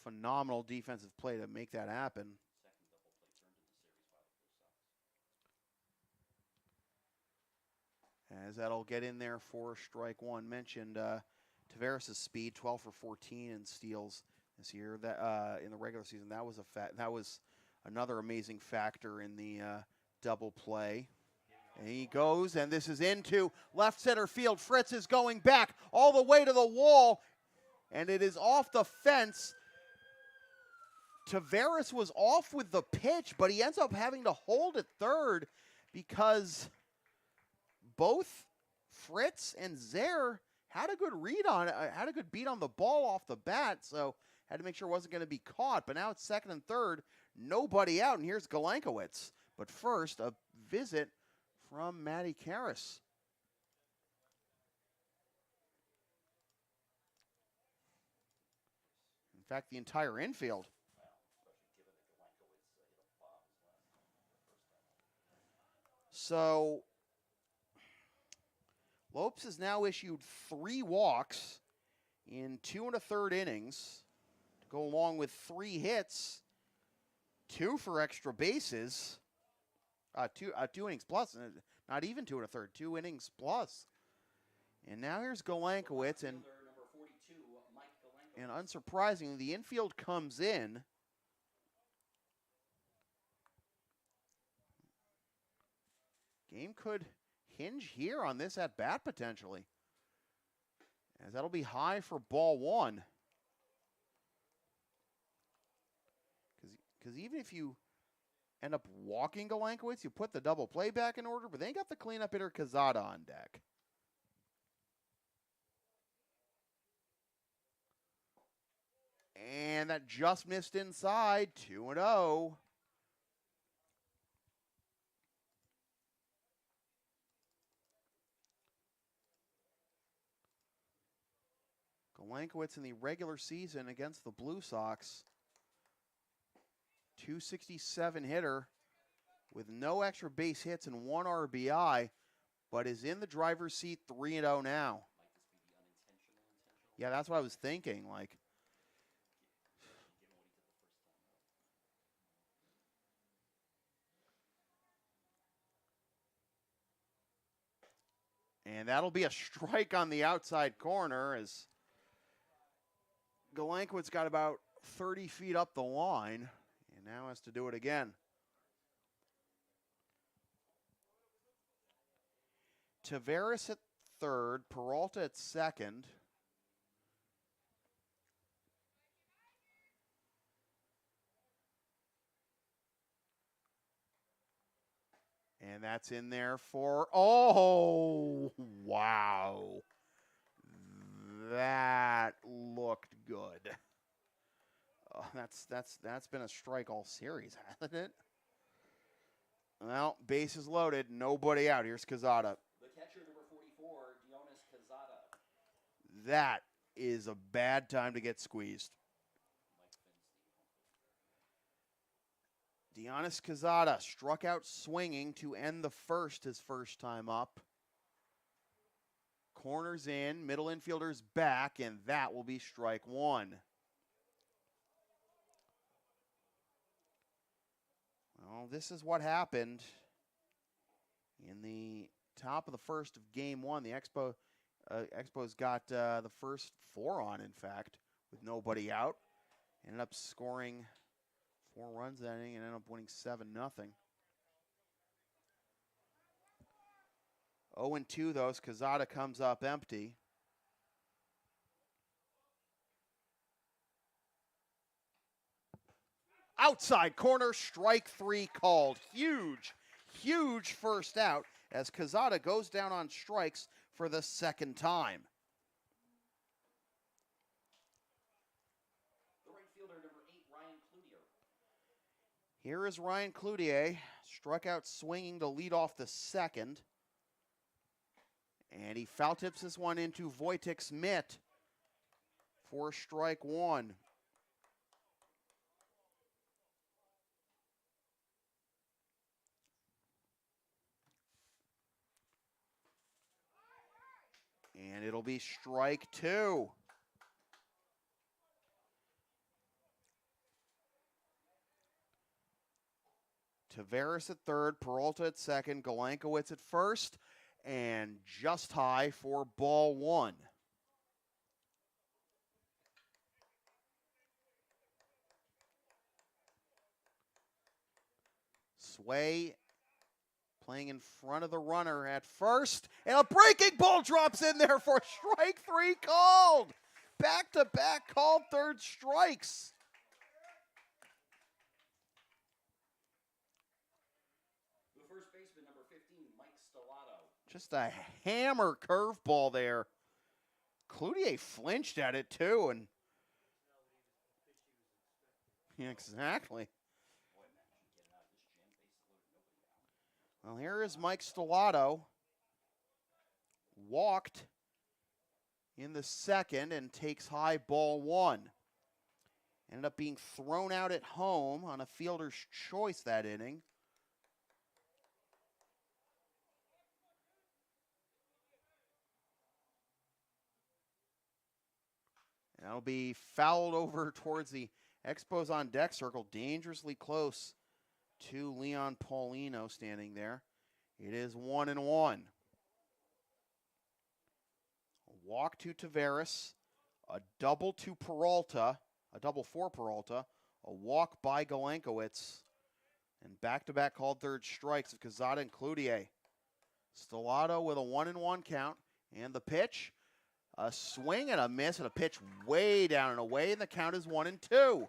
Phenomenal defensive play to make that happen. Second double play turned in the series by the Blue Sox. As that'll get in there for strike one. Mentioned Taveras' speed, 12 for 14 in steals this year. That in the regular season, that was another amazing factor in the double play. And he goes, and this is into left center field. Fritz is going back all the way to the wall, and it is off the fence. Taveras was off with the pitch, but he ends up having to hold at third because both Fritz and Zaire had a good read on it, had a good beat on the ball off the bat, so had to make sure it wasn't going to be caught. But now it's second and third, nobody out, and here's Galenkowitz. But first, a visit from Matty Karras. In fact, the entire infield. So Lopes has now issued 3 walks in 2 1/3 innings to go along with 3 hits, 2 for extra bases, 2 innings plus, not even 2 1/3, 2 innings plus. And now here's Galenkowitz, and unsurprisingly, the infield comes in. Game could hinge here on this at bat potentially, as that'll be high for ball 1. Because even if you end up walking Galenkowitz, you put the double play back in order, but they got the cleanup hitter Quezada on deck. And that just missed inside, 2-0. Galenkowitz in the regular season against the Blue Sox, .267 hitter with no extra base hits and 1 RBI, but is in the driver's seat 3-0 now. Yeah, that's what I was thinking. Like, and that'll be a strike on the outside corner as Galenkowitz got about 30 feet up the line and now has to do it again. Taveras at third, Peralta at second. And that's in there for, oh, wow. That looked good. That's been a strike all series, hasn't it? Well, bases loaded, nobody out. Here's Quezada. The catcher, number 44, Dionis Quezada. That is a bad time to get squeezed. Dionis Quezada struck out swinging to end the first, his first time up. Corners in, middle infielder's back, and that will be strike 1. Well, this is what happened in the top of the first of game 1. The Expos got the first 4 on, in fact, with nobody out. Ended up scoring 4 runs that inning and ended up winning 7-0. 0-2, though, as Quezada comes up empty. Outside corner, strike 3 called. Huge, huge first out as Quezada goes down on strikes for the second time. The right fielder, number 8, Ryan Cloutier. Here is Ryan Cloutier, struck out swinging to lead off the second. And he foul tips this one into Wojtek's mitt for strike one. And it'll be strike two. Tavares at third, Peralta at second, Galankowicz at first, and just high for ball one. Sway playing in front of the runner at first, and a breaking ball drops in there for strike three called. Back-to-back called third strikes. The first baseman, number 15, Mike Stellato. Just a hammer curveball there. Cloutier flinched at it too, and yeah, exactly. Well, here is Mike Stellato. Walked in the second and takes high ball one. Ended up being thrown out at home on a fielder's choice that inning. And that'll be fouled over towards the Expos on deck circle, dangerously close to Leon Paulino standing there. It is 1-1. A walk to Tavares, a double to Peralta, a double for Peralta, a walk by Galankowicz, and back-to-back called third strikes of Quezada and Cloutier. Stellato with a 1-1 count, and the pitch, a swing and a miss, and a pitch way down and away, and the count is 1-2.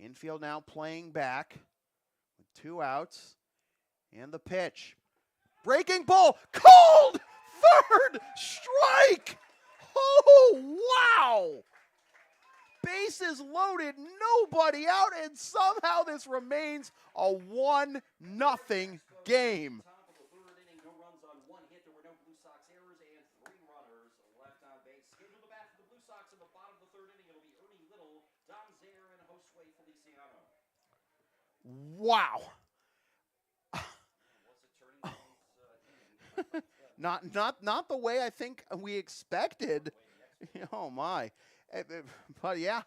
Infield now playing back with 2 outs. And the pitch. Breaking ball. Called! Third strike! Oh, wow! Bases loaded, nobody out, and somehow this remains a 1-0 game. Top of the third inning, no runs on 1 hit. There were no Blue Sox errors and 3 runners left on base. Scheduled to bat for the Blue Sox in the bottom of the third inning. It'll be Ernie Little, Dom Zaire, and Josue Feliciano. Wow. What's a turning point inning? Not the way I think we expected. Oh my. But yeah,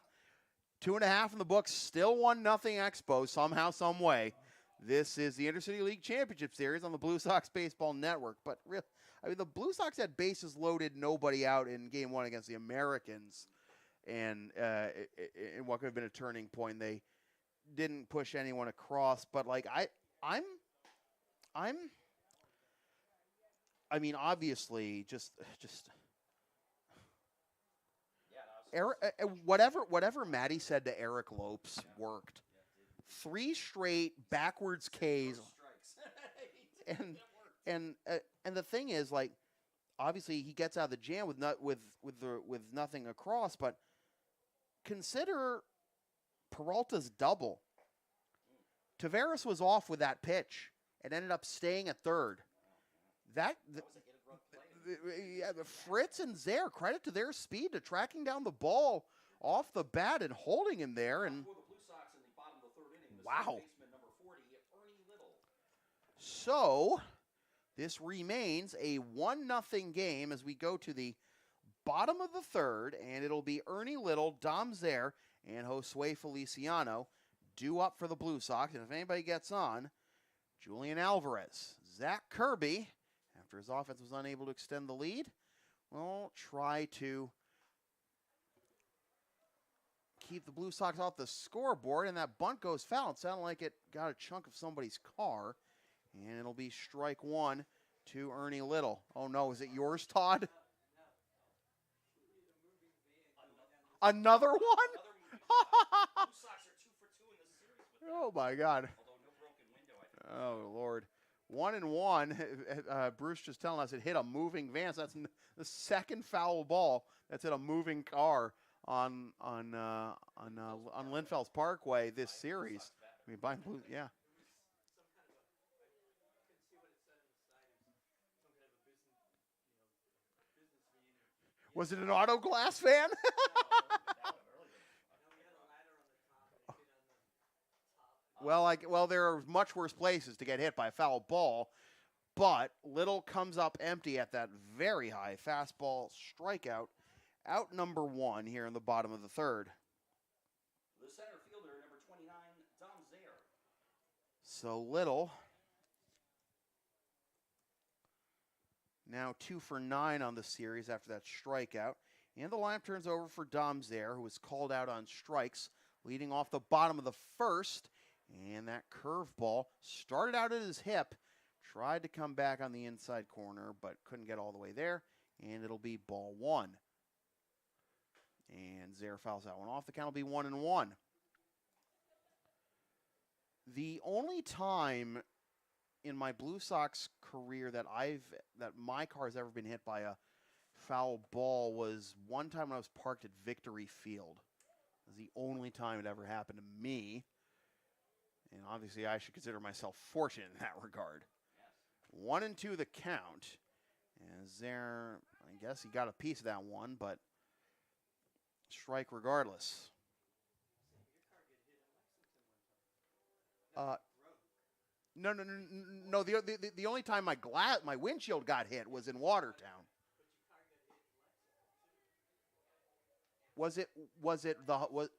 2.5 in the books, still 1-0 Expos somehow, some way. This is the Intercity League Championship Series on the Blue Sox Baseball Network. But really, I mean, the Blue Sox had bases loaded, nobody out in Game 1 against the Americans, and in what could have been a turning point, they didn't push anyone across. But like I mean, obviously, just. Eric, whatever Matty said to Eric Lopes worked. 3 straight backwards Ks, and the thing is, like, obviously he gets out of the jam with nothing across, but consider Peralta's double. Tavares was off with that pitch and ended up staying at third. Yeah, Fritz and Zaire, credit to their speed to tracking down the ball off the bat and holding him there. And wow. So this remains a 1-0 game as we go to the bottom of the third, and it'll be Ernie Little, Dom Zaire, and Josue Feliciano due up for the Blue Sox. And if anybody gets on, Julian Alvarez, Zach Kirby, after his offense was unable to extend the lead, will try to keep the Blue Sox off the scoreboard, and that bunt goes foul. It sounded like it got a chunk of somebody's car, and it'll be strike one to Ernie Little. Oh, no, is it yours, Todd? Another one? Oh, my God. Oh, Lord. 1-1. Bruce just telling us it hit a moving van. So that's the second foul ball that's hit a moving car on Linfels Parkway this series. I mean, by blue, yeah. Some kind of a, I couldn't see what it said on the side. It was some kind of a business van. Was it an auto glass fan? No, we had a ladder on the top, and it hit on the top. Well, there are much worse places to get hit by a foul ball, but Little comes up empty at that very high fastball strikeout, out number 1 here in the bottom of the third. The center fielder, number 29, Dom Zaire. So Little now 2 for 9 on the series after that strikeout. And the lineup turns over for Dom Zaire, who was called out on strikes, leading off the bottom of the first. And that curveball started out at his hip, tried to come back on the inside corner, but couldn't get all the way there. And it'll be ball 1. And Zaire fouls that one off. The count will be 1-1. The only time in my Blue Sox career that my car has ever been hit by a foul ball was one time when I was parked at Victory Field. It was the only time it ever happened to me. And obviously I should consider myself fortunate in that regard. Yes. 1-2 the count. As there, I guess he got a piece of that one, but strike regardless. No. The only time my windshield got hit was in Watertown. Was it the?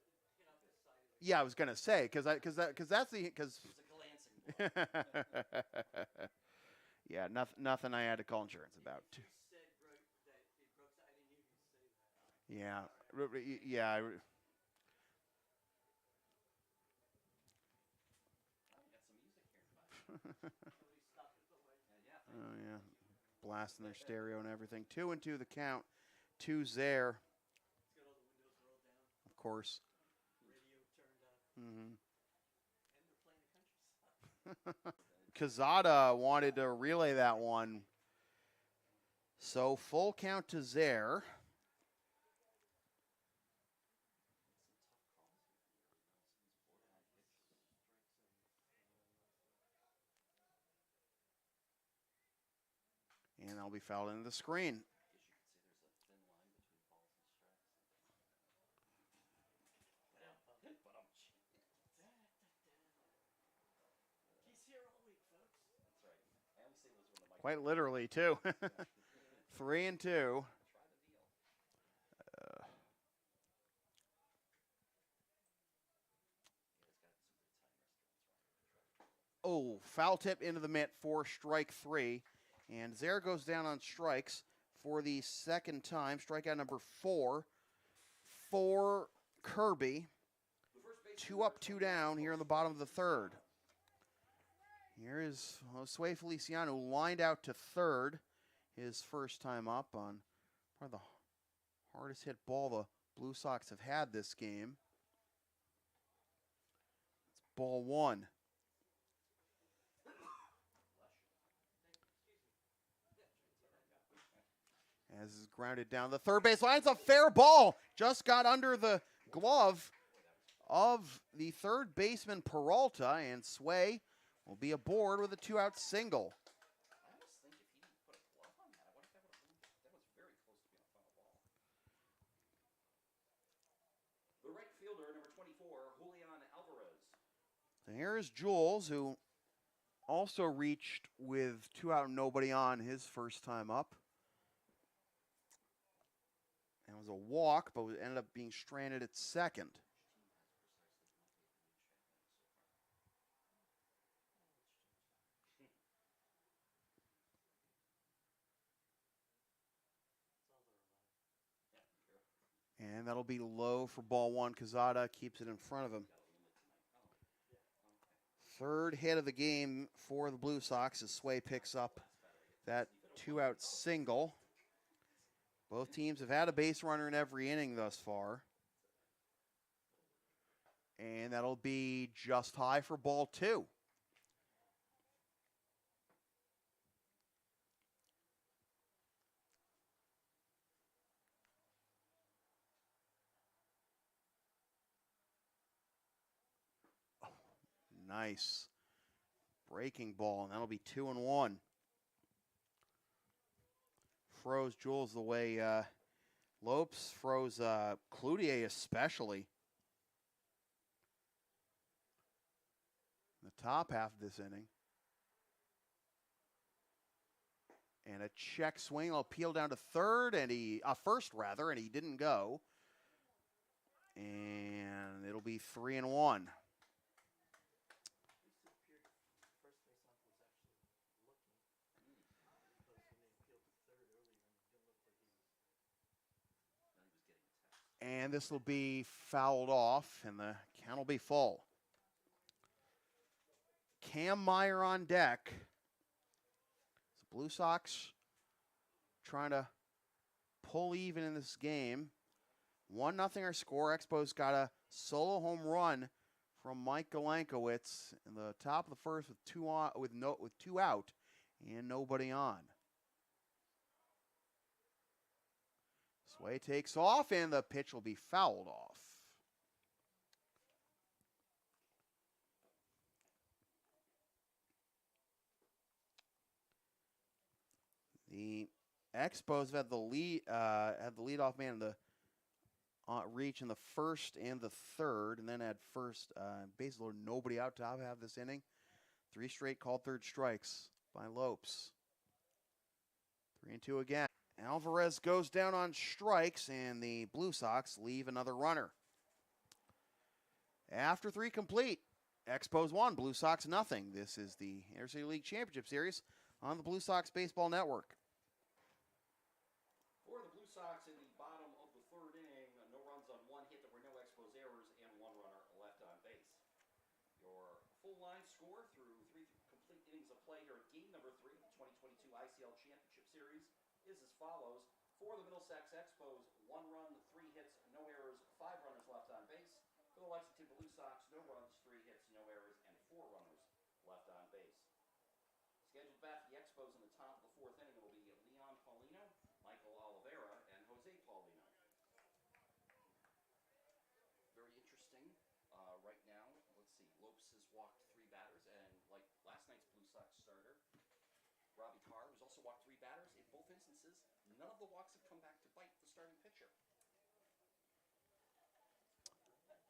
Yeah, I was gonna say because that's the because. Yeah, nothing I had to call insurance about. Yeah, yeah. Oh yeah, blasting their stereo and everything. 2-2 the count. 2 Zaire. Of course. Mm-hmm. Quezada wanted to relay that one. So full count to Zaire. And that'll be fouled into the screen. Quite literally, too. 3-2. Foul tip into the mitt for strike 3. And Zaire goes down on strikes for the second time. Strikeout number 4 for Kirby. 2 up, 2 down here in the bottom of the third. Here is Josue Feliciano, lined out to third his first time up on probably the hardest hit ball the Blue Sox have had this game. It's ball 1. As is grounded down the third base line. It's a fair ball. Just got under the glove of the third baseman Peralta, and Sway will be aboard with a 2-out single. I almost think if he didn't put a glove on that, I wonder if that was very close to being a foul ball. The right fielder, number 24, Julian Alvarez. So here is Jules, who also reached with 2 out and nobody on his first time up. And it was a walk, but ended up being stranded at second. And that'll be low for ball 1. Quezada keeps it in front of him. Third hit of the game for the Blue Sox as Sway picks up that 2-out single. Both teams have had a base runner in every inning thus far. And that'll be just high for ball 2. nice breaking ball, and that'll be 2-1. Froze Jules the way Lopes froze Cloutier especially. In the top half of this inning. And a check swing. I'll peel down to third, and first rather, and he didn't go. And it'll be 3-1. And this will be fouled off, and the count will be full. Cam Meyer on deck. The Blue Sox trying to pull even in this game. 1-0 our score. Expos got a solo home run from Mike Galankowicz in the top of the first with two out and nobody on. Sway takes off, and the pitch will be fouled off. The Expos had the leadoff man in the reach in the first and the third, and then had first basically nobody out top half this inning. 3 straight called third strikes by Lopes. 3-2 again. Alvarez goes down on strikes, and the Blue Sox leave another runner. After 3 complete, Expos 1, Blue Sox nothing. This is the Intercity League Championship Series on the Blue Sox Baseball Network. For the Blue Sox in the bottom of the third inning, no runs on 1 hit. There were no Expos errors and 1 runner left on base. Your full line score through 3 complete innings of play here at game number 3 of the 2022 ICL Championship Series is as follows. For the Middlesex Expos, 1 run, 3 hits, no errors, 5 runners left on base. For the Lexington Blue Sox, no runs, 3 hits, no errors, and 4 runners left on base. Scheduled bat for the Expos in the top of the 4th inning will be Leon Paulino, Michael Oliveira, and Jose Paulino. Very interesting. Right now, let's see, Lopes has walked 3 batters, and like last night's Blue Sox starter, Robbie Carr, who's also walked 3 batters. In both instances, none of the walks have come back to bite the starting pitcher.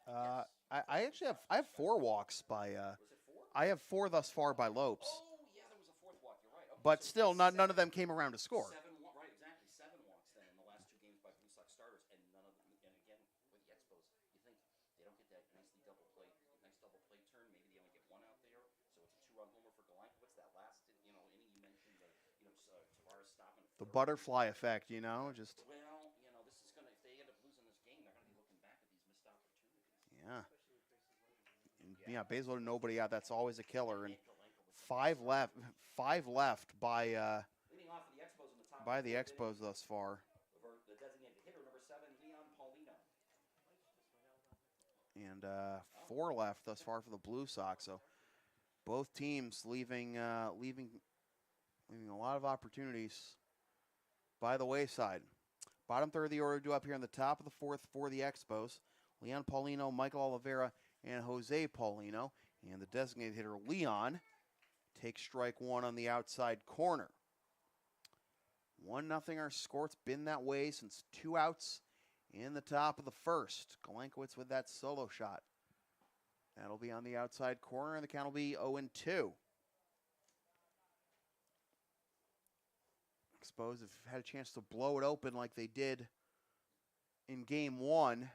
Yes. I actually have 4 walks by. Was it 4? I have 4 thus far by Lopes. Oh yeah, there was a 4th walk. You're right. Okay, But so still, none of them came around to score. 7, right? Exactly, 7 walks then in the last 2 games by Blue Sox starters, and none of them. And again, with the Expos, you think they don't get that nice double play turn. Maybe they only get 1 out there, so it's a 2-run homer for Galankowicz. That last inning you mentioned Tavares stopping The butterfly effect, just. Well, this is gonna. If they end up losing this game, they're gonna be looking back at these missed opportunities. Yeah. And, base loaded, nobody out. That's always a killer. And 5 left. 5 left by Leading off for the Expos in the top by the of Expos thus far. The designated hitter, number 7, Leon Paulino. And 4 left thus far for the Blue Sox. So both teams leaving a lot of opportunities by the wayside. Bottom third of the order due up here in the top of the 4th for the Expos. Leon Paulino, Michael Oliveira, and Jose Paulino. And the designated hitter, Leon, takes strike 1 on the outside corner. 1-0 our score. It's been that way since 2 outs in the top of the first. Galankowicz with that solo shot. That'll be on the outside corner, and the count will be 0-2. Expos have had a chance to blow it open like they did in game 1.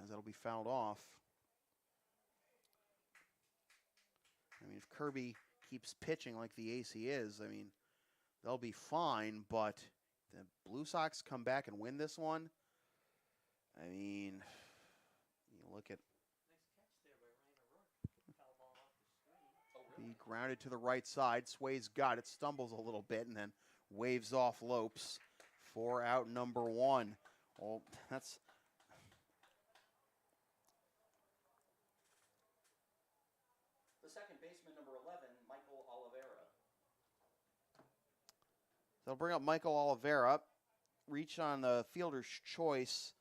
As that'll be fouled off. I mean, if Kirby keeps pitching like the ace he is, I mean, they'll be fine, but the Blue Sox come back and win this one. I mean, you look at he grounded to the right side. Sway's got it, stumbles a little bit, and then waves off Lopes for out number 1. Well, that's the second baseman, number 11, Michael Oliveira. They'll bring up Michael Oliveira. Reach on the fielder's choice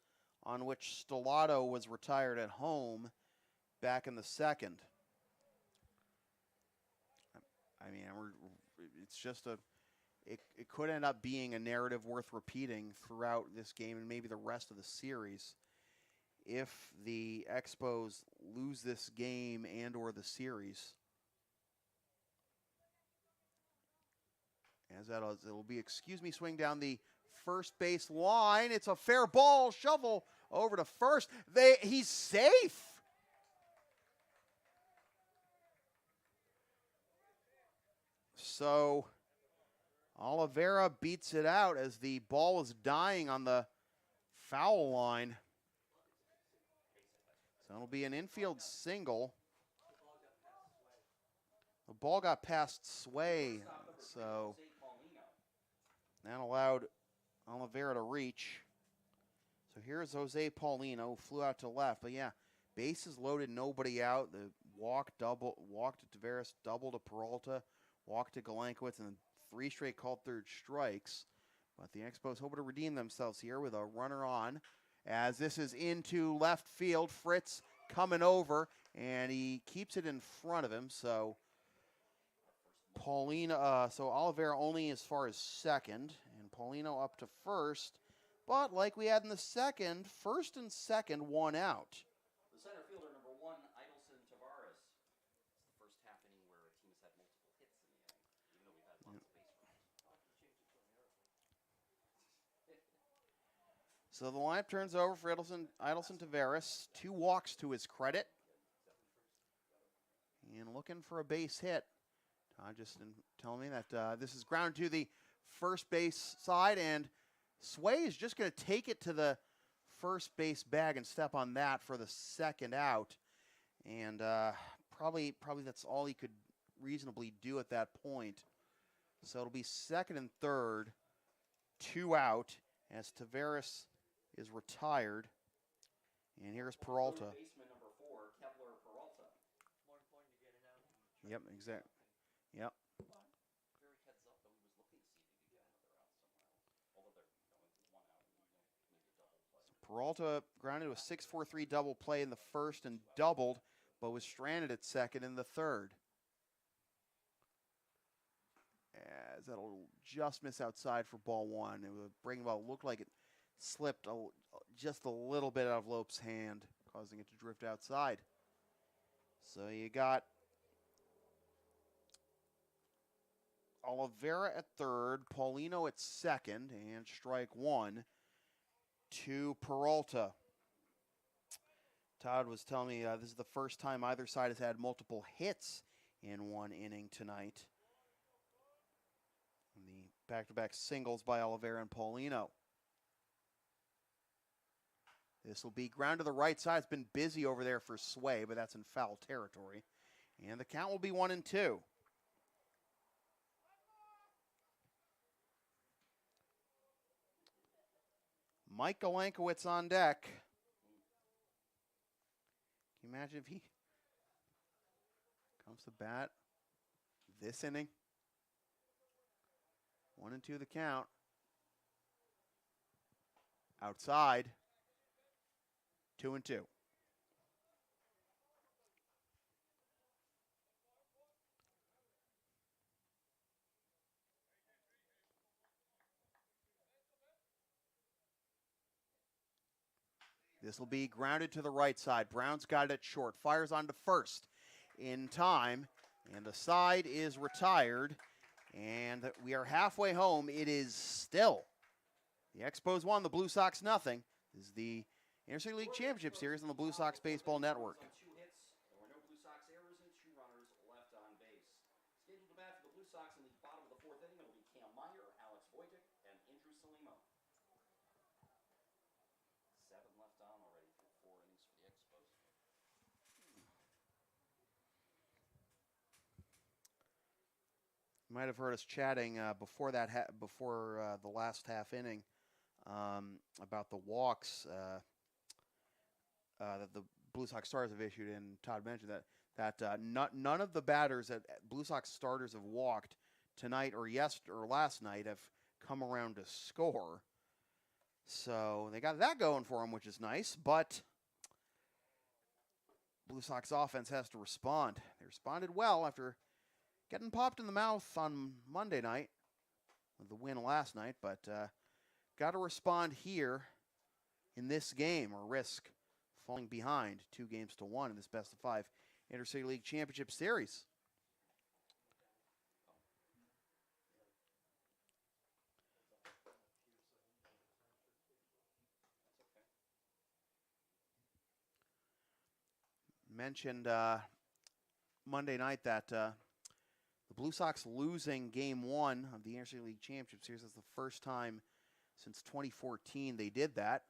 on which Stellato was retired at home back in the second. I mean, it's just it could end up being a narrative worth repeating throughout this game and maybe the rest of the series if the Expos lose this game and or the series. As it'll be, swing down the first base line. It's a fair ball, shovel over to first. He's safe. So Oliveira beats it out as the ball is dying on the foul line. So it'll be an infield single. The ball got past Sway, so that allowed Oliveira to reach. So here's Jose Paulino, who flew out to left. But yeah, bases loaded, nobody out. The walk to Taveras, double to Peralta, walk to Galankowitz, and then 3 straight called third strikes. But the Expos hoping to redeem themselves here with a runner on. As this is into left field, Fritz coming over, and he keeps it in front of him. So Oliveira only as far as second, and Paulino up to first. But like we had in the second, first and second, 1 out. The center fielder, number 1, Idelson Tavares. It's the first half inning where a team has had multiple hits in the inning, even though we've had lots of base runners. So the lineup turns over for Idelson Tavares. 2 walks to his credit. And looking for a base hit. Todd just telling me that this is grounded to the first base side, and Sway is just going to take it to the first base bag and step on that for the second out. And probably that's all he could reasonably do at that point. So it'll be second and third, 2 out, as Tavares is retired. And here's Peralta. Baseman number 4, Kepler Peralta. More important to get it out. Yep, exactly. Yep. Very heads up, though, he was looking to see if he could get another out somewhere else. Although they're, 1 out, maybe a double play. Peralta grounded to a 6-4-3 double play in the first and doubled, but was stranded at second in the third. As that'll just miss outside for ball 1. It would bring about, looked like it slipped just a little bit out of Lope's hand, causing it to drift outside. So you got Oliveira at third, Paulino at second, and strike 1 to Peralta. Todd was telling me this is the first time either side has had multiple hits in 1 inning tonight. And the back-to-back singles by Oliveira and Paulino. This will be ground to the right side. It's been busy over there for Sway, but that's in foul territory. And the count will be 1-2. Mike Galankowitz on deck. Can you imagine if he comes to bat this inning? 1-2 the count. Outside. 2-2. This will be grounded to the right side. Brown's got it at short. Fires on to first in time. And the side is retired. And we are halfway home. It is still the Expos 1, the Blue Sox nothing. This is the Interstate League Championship Series on the Blue Sox Baseball Network. 2 hits. There were no Blue Sox errors and 2 runners left on base. Scheduled to bat for the Blue Sox in the bottom of the 4th inning. It'll be Cam Meyer, Alex Wojcik, and Andrew Salimo. 7 left on already through 4 innings for the Expos. You might have heard us chatting before the last half inning about the walks that the Blue Sox Stars have issued, and Todd mentioned that none of the batters that Blue Sox starters have walked tonight or last night have come around to score. So they got that going for them, which is nice. But Blue Sox offense has to respond. They responded well after getting popped in the mouth on Monday night with the win last night. But got to respond here in this game or risk falling behind 2-1 in this best-of-5 Intercity League Championship Series. Mentioned Monday night that the Blue Sox losing Game 1 of the Intercity League Championship Series. That's the first time since 2014 they did that.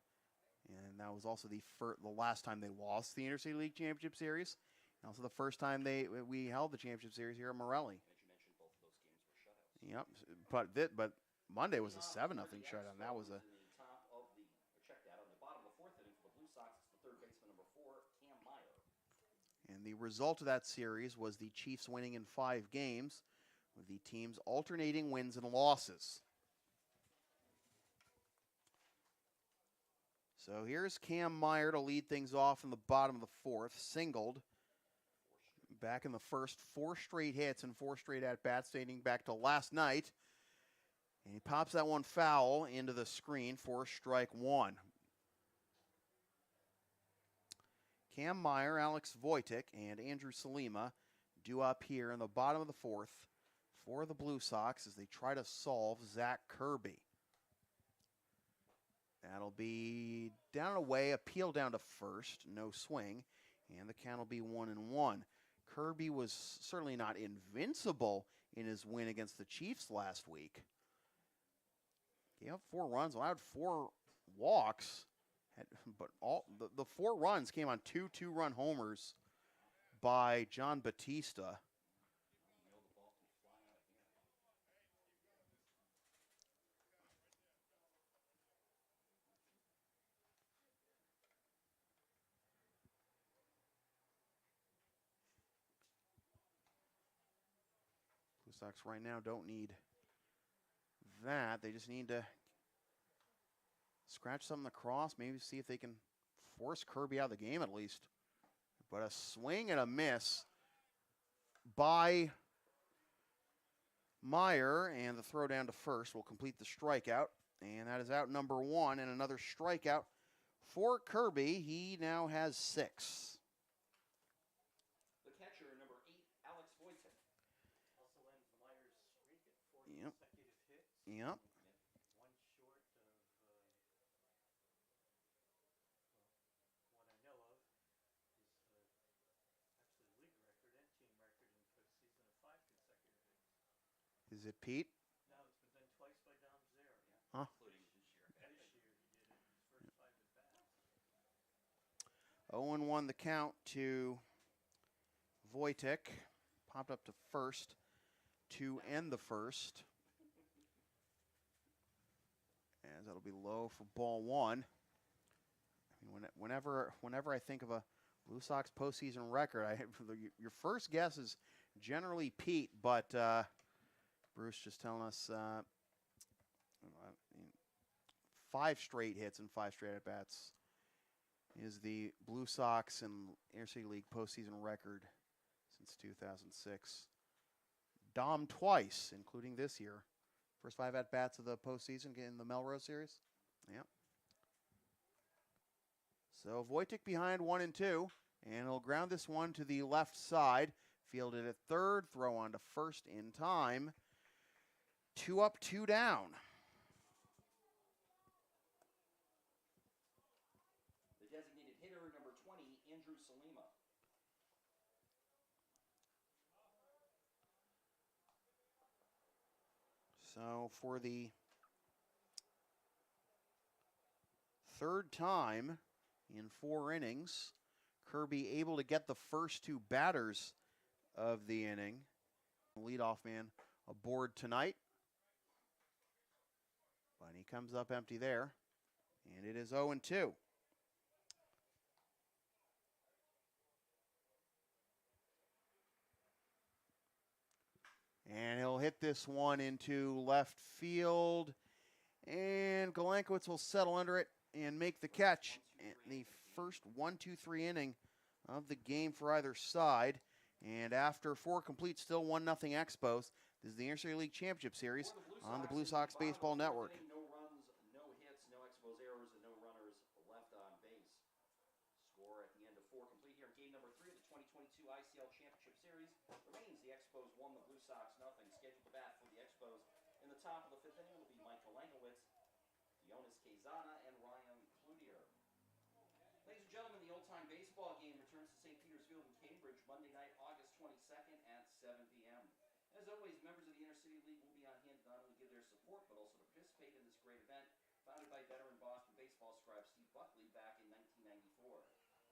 And that was also the last time they lost the Intercity League Championship Series. And also the first time we held the Championship Series here at Morelli. As you mentioned, both of those games were shutouts. Yep, but Monday was a 7-0 shutout. That was a... In the top of the, check that, on the bottom of the fourth inning for the Blue Sox, it's the third baseman number 4, Cam Meyer. And the result of that series was the Chiefs winning in 5 games, with the teams alternating wins and losses. So here's Cam Meyer to lead things off in the bottom of the fourth, singled. Back in the first, 4 straight hits and 4 straight at-bats dating back to last night. And he pops that one foul into the screen for strike 1. Cam Meyer, Alex Wojtek, and Andrew Salima due up here in the bottom of the fourth for the Blue Sox as they try to solve Zach Kirby. That'll be down and away, appeal down to first, no swing, and the count will be 1-1. Kirby was certainly not invincible in his win against the Chiefs last week. Gave up 4 runs, allowed 4 walks, but all the 4 runs came on 2 2-run homers by John Batista. Blue Sox right now don't need that. They just need to scratch something across, maybe see if they can force Kirby out of the game at least. But a swing and a miss by Meyer, and the throw down to first will complete the strikeout. And that is out number 1, and another strikeout for Kirby. He now has 6. The catcher, number 8, Alex Wojtek. Also ends Meyer's streak at 4 Yep. consecutive hits. Yep. One short of what I know of is actually league record and team record in postseason of 5 consecutive hits. Is it Pete? No, it's been done twice by Dom Zare. Huh? Including this year. This year he did it in his first 5 at-bats. 0-1 the count to Wojtek. Popped up to first to end the first. As that'll be low for ball 1. I mean, whenever I think of a Blue Sox postseason record, your first guess is generally Pete, but Bruce just telling us 5 straight hits and 5 straight at-bats is the Blue Sox and Intercity League postseason record since 2006. Dom twice, including this year. First 5 at-bats of the postseason in the Melrose series. Yep. So Wojtek behind 1-2, and he'll ground this one to the left side. Fielded at third, throw on to first in time. 2 up, 2 down. The designated hitter, number 20, Andrew Salima. So for the third time in 4 innings, Kirby able to get the first 2 batters of the inning. Leadoff man aboard tonight. But he comes up empty there. And it is 0-2. And he'll hit this one into left field. And Galankowitz will settle under it and make the catch in the first 1-2-3 inning of the game for either side. And after 4 complete, still 1-0 Expos. This is the Interstate League Championship Series on the Blue Sox Baseball Network. No runs, no hits, no Expos errors, and no runners left on base. Score at the end of 4 complete here in game number 3 of the 2022 ICL Championship Series remains the Expos 1, the Blue Sox nothing. Scheduled to bat for the Expos in the top of the 5th inning will be Mike Galankowitz, Dionis Quezada, and Ryan Cloutier. Ladies and gentlemen, the old-time baseball game returns to St. Peter's Field in Cambridge Monday night, August 22nd at 7 p.m. As always, members of the Intercity League will be on hand to not only give their support, but also to participate in this great event, founded by veteran Boston baseball scribe Steve Buckley back in 1994.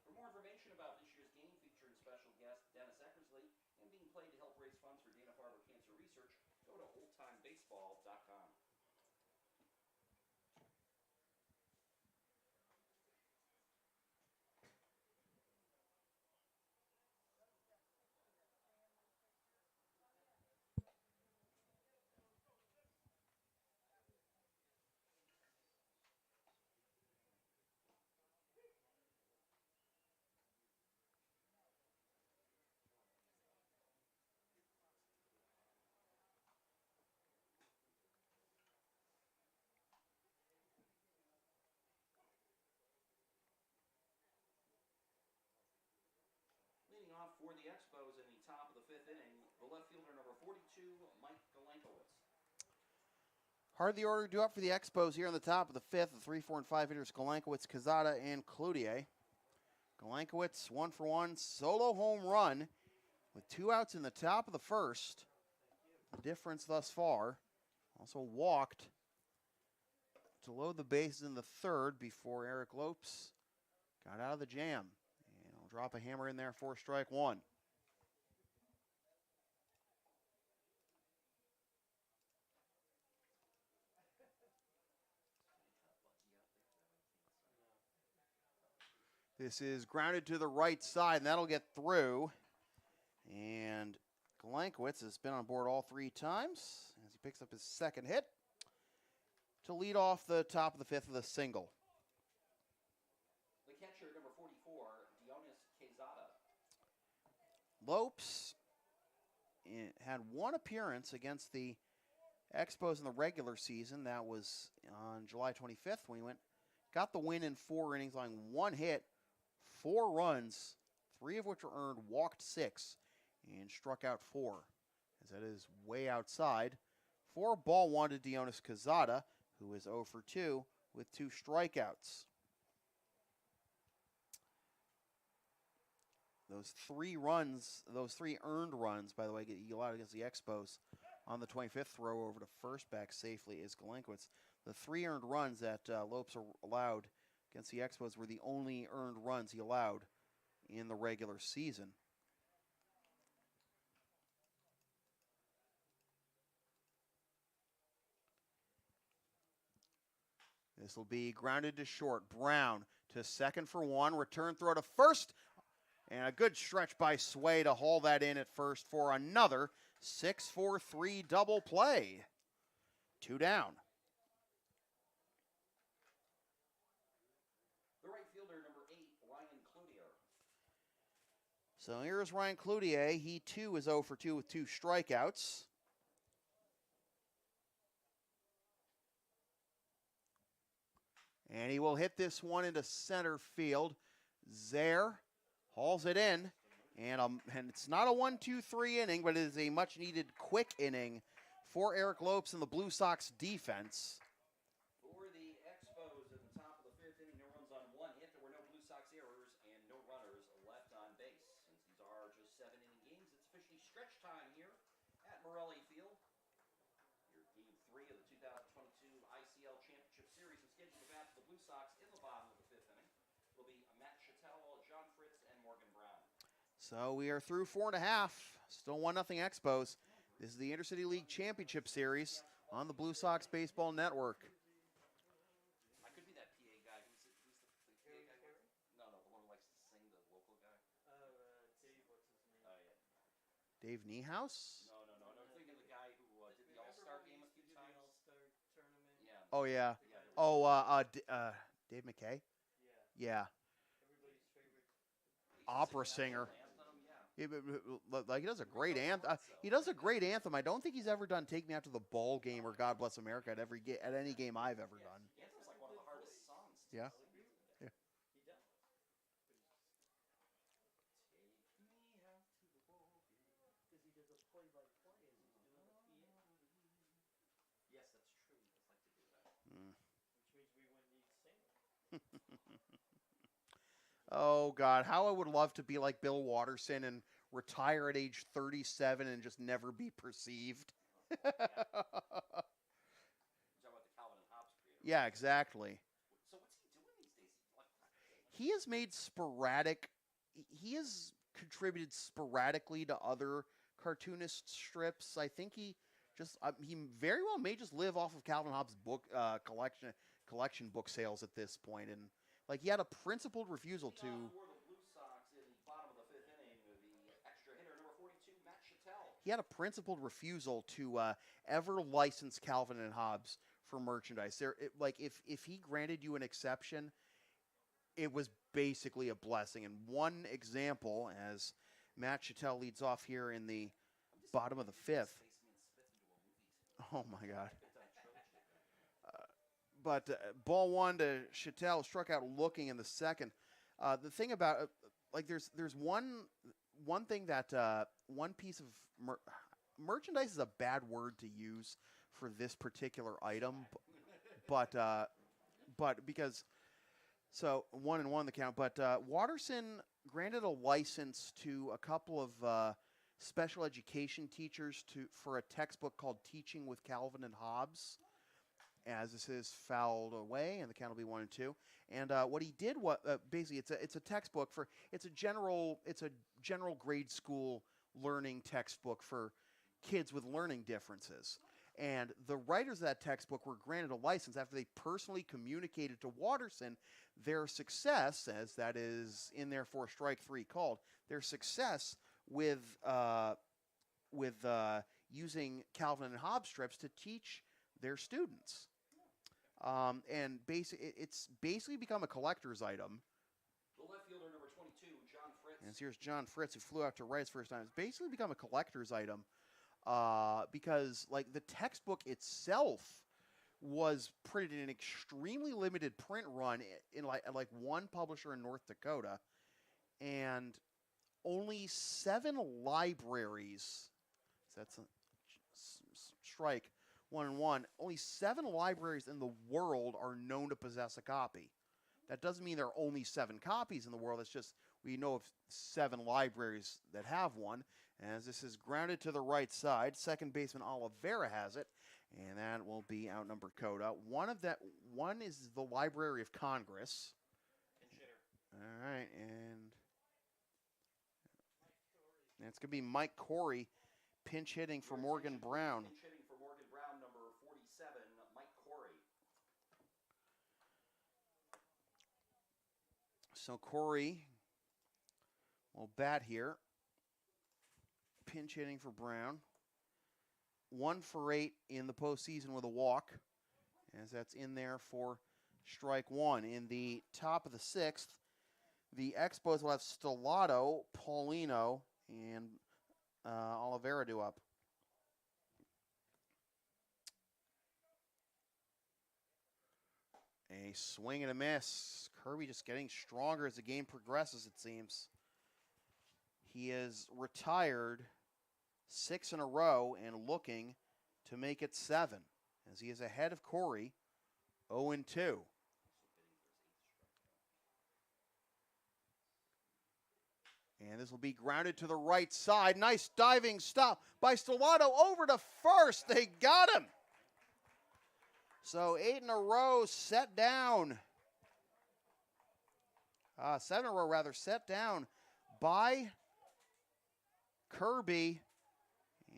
For more information about this year's game, featuring special guest Dennis Eckersley, and being played to help raise funds for Dana-Farber Cancer Research, go to oldtimebaseball.com. Leading off for the Expos in the top of the 5th inning, the left fielder number 42, Mike Galankowitz. Hard the order due up for the Expos here on the top of the 5th. The 3, 4, and 5 hitters, Galankowitz, Quezada, and Cloutier. Galankowitz, 1-for-1, solo home run with 2 outs in the top of the 1st. The difference thus far. Also walked to load the bases in the 3rd before Eric Lopes got out of the jam. And he'll drop a hammer in there for strike 1. This is grounded to the right side, and that'll get through. And Galankowitz has been on board all 3 times as he picks up his 2nd hit to lead off the top of the 5th with a single. The catcher, number 44, Dionis Quezada. Lopes had 1 appearance against the Expos in the regular season. That was on July 25th when he got the win in 4 innings, allowing 1 hit, 4 runs, 3 of which were earned, walked 6, and struck out 4. As that is way outside. 4 ball 1 to Dionis Quezada, who is 0 for 2 with 2 strikeouts. Those 3 earned runs, by the way, get allowed against the Expos on the 25th throw over to first back safely is Galankowitz. The 3 earned runs that Lopes allowed against the Expos were the only earned runs he allowed in the regular season. This will be grounded to short. Brown to second for 1. Return throw to first. And a good stretch by Sway to haul that in at first for another 6-4-3 double play. 2 down. The right fielder, number 8, Ryan Cloutier. So here's Ryan Cloutier. He too is 0 for 2 with 2 strikeouts. And he will hit this one into center field. Zaire hauls it in. And it's not a 1-2-3 inning, but it is a much-needed quick inning for Eric Lopes and the Blue Sox defense. For the Expos at the top of the 5th inning, no runs on 1 hit. There were no Blue Sox errors and no runners left on base. Since these are just 7-inning games, it's officially stretch time here at Morelli Field. Your game 3 of the 2022 ICL Championship Series is scheduled to bat for the Blue Sox in the bottom of the 5th inning. Will be Matt Chattel, John Fritz, and Morgan Brown. So we are through 4.5. Still 1-0 Expos. This is the Intercity League Championship Series on the Blue Sox Baseball Network. I could be that PA guy. Who's the PA guy? No, the one who likes to sing, the local guy. Dave, what's his name? Oh, yeah. Dave Niehaus? No. I'm thinking the guy who did the All-Star game a few times. The All-Star tournament? Yeah, Oh yeah. Yeah, there we Oh, go. Dave McKay. Yeah. Yeah, Everybody's favorite. He's opera singing that singer. little anthem. Yeah. Like he does a We great go anthem. on, so He does a great anthem. I don't think he's ever done "Take Me Out to the Ball Game" or "God Bless America" at any game I've ever yeah, done. Anthem's like one of the hardest songs to Yeah. I'll agree with Yeah. that. He does. take me out to the ball game. Because he does a play-by-play as he's doing the piano, Yes, that's true. He does like to do that. Mm. which means we wouldn't need singer. Oh God, how I would love to be like Bill Watterson and retire at age 37 and just never be perceived. Yeah. You're talking about the Calvin and Hobbes creator. Yeah, exactly. So what's he doing these days? He has made sporadic. He has contributed sporadically to other cartoonist strips. I think he very well may just live off of Calvin Hobbes' book collection book sales at this point, and like he had a principled refusal to. For the Blue Sox in the bottom of the fifth inning, the extra hitter number 42, Matt Chattel. He had a principled refusal to ever license Calvin and Hobbes for merchandise. Like if he granted you an exception, it was basically a blessing. And one example, as Matt Chattel leads off here in the bottom of the fifth. Oh my God! But ball one to Chattel, struck out looking in the second. The thing about like there's one thing that one piece of merchandise is a bad word to use for this particular item, but because so 1-1 the count. But Watterson granted a license to a couple of special education teachers for a textbook called Teaching with Calvin and Hobbes. As this is fouled away, and the count will be 1-2. And what he did, basically, it's a textbook it's a general grade school learning textbook for kids with learning differences. And the writers of that textbook were granted a license after they personally communicated to Watterson their success, as that is in there for strike three called, their success with using Calvin and Hobbes strips to teach their students. And it's basically become a collector's item. The left fielder number 22, John Fritz. And here's John Fritz, who flew out to right his first time. It's basically become a collector's item because, like, the textbook itself was printed in an extremely limited print run in like one publisher in North Dakota, and only 7 libraries. So that's a strike. 1-1. Only 7 libraries in the world are known to possess a copy. That doesn't mean there are only 7 copies in the world. It's just we know of 7 libraries that have one. As this is grounded to the right side, second baseman Oliveira has it, and that will be outnumbered Coda. One is the Library of Congress. Pinch hitter. All right, and it's going to be Mike Corey pinch hitting for Morgan Brown. Pinch hitting for Morgan Brown, number 47, Mike Corey. So Corey will bat here. Pinch hitting for Brown. 1 for 8 in the postseason with a walk, as that's in there for strike 1. In the top of the 6th, the Expos will have Stellato, Paulino, and Oliveira due up. A swing and a miss. Kirby just getting stronger as the game progresses, it seems. He is retired 6 in a row and looking to make it 7, as he is ahead of Corey, 0-2. And this will be grounded to the right side. Nice diving stop by Stellato over to first. They got him. So 8 in a row set down. 7 in a row, rather, set down by Kirby.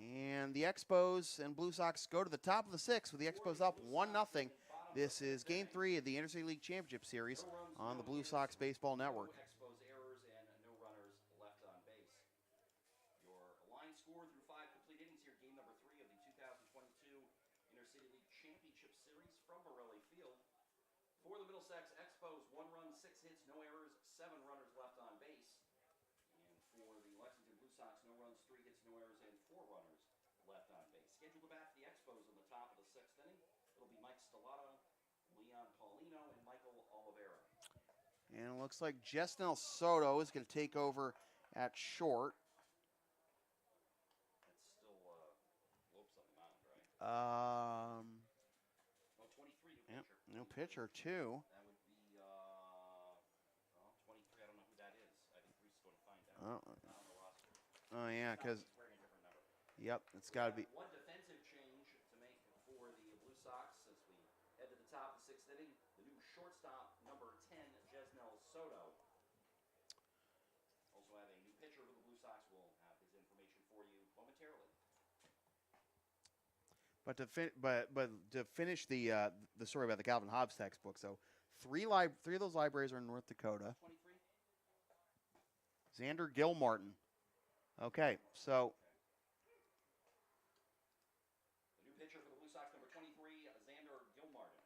And the Expos and Blue Sox go to the top of the 6th with the Expos up 1-0. This is Game 3 of the Interstate League Championship Series on the Blue Sox Baseball Network. Expos errors and no runners left on base. Your line score through 5 complete innings here, game number 3 of the 2022 Interstate League Championship Series. Series from Morelli Field. For the Middlesex Expos, 1 run, 6 hits, no errors, 7 runners left on base. And for the Lexington Blue Sox, no runs, 3 hits, no errors, and 4 runners left on base. Scheduled to bat for the Expos in the top of the 6th inning. It'll be Mike Stellato, Leon Paulino, and Michael Oliveira. And it looks like Jesnel Soto is going to take over at short. That's still Lopes on the mound, right? Oh, 23, new Yep, pitcher. new pitcher, too. That would be, 23, I don't know who that is. I think Reese is going to find out. Not on the roster. Oh, yeah, because, He's wearing a different number. yep, it's got to be. One defensive change to make for the Blue Sox as we head to the top of the 6th inning. The new shortstop, number 10, Jesnel Soto. Also have a new pitcher for the Blue Sox. We'll have his information for you momentarily. But to finish the story about the Calvin Hobbes textbook, so three of those libraries are in North Dakota. 23? Xander Gilmartin. Okay, so The new pitcher for the Blue Sox, number 23, Xander Gilmartin.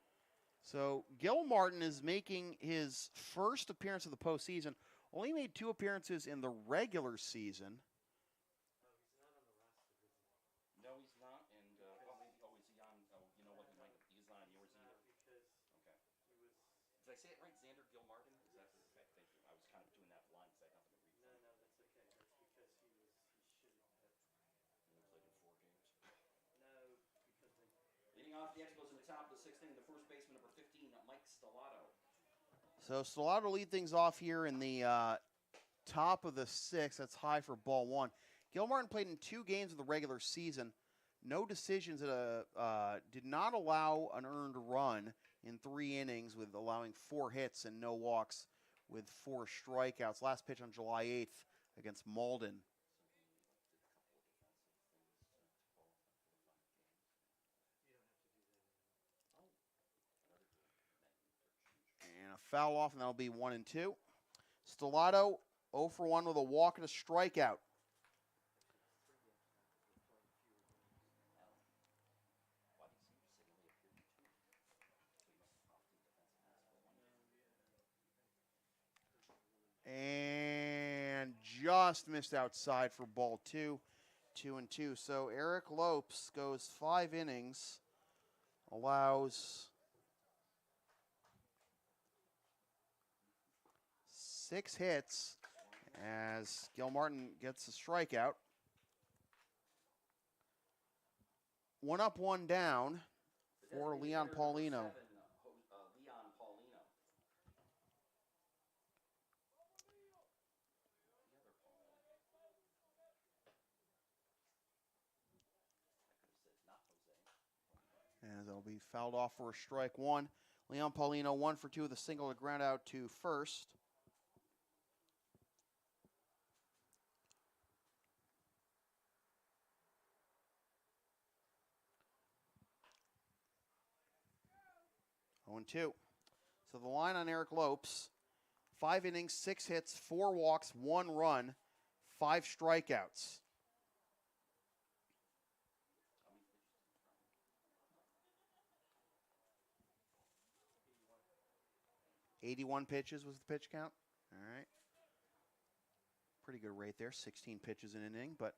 so Gilmartin is making his first appearance of the postseason. Only made 2 appearances in the regular season. No, he's not. And, well, maybe, oh, is he on? Oh, you know what? He might, he's not on yours either. Because Okay. he was. Did I say it right? Xander Gilmartin? Is that okay? Thank you. I was kind of doing that blind because I had nothing to read. No, that's okay. That's because he was. He should have. He only played in 4 games. No, because they. Leading off the Expos in the top of the 6th inning, the first baseman, number 15, Mike Stellato. So Stellato lead things off here in the top of the 6th. That's high for ball 1. Gilmartin played in 2 games of the regular season. No decisions. Did not allow an earned run in 3 innings, with allowing 4 hits and no walks, with 4 strikeouts. Last pitch on July 8th against Malden. And a foul off, and that'll be 1-2. Stellato 0 for 1 with a walk and a strikeout. And just missed outside for ball 2. 2-2. So Eric Lopes goes 5 innings, allows 6 hits as Gilmartin gets a strikeout. 1 up, 1 down for Leon Paulino. Leon Paulino. As it'll be fouled off for a strike 1. Leon Paulino 1 for 2 with a single to ground out to first. Oh, and 2. So the line on Eric Lopes: 5 innings, 6 hits, 4 walks, 1 run, 5 strikeouts. 81 pitches was the pitch count. All right. Pretty good rate there. 16 pitches in an inning, but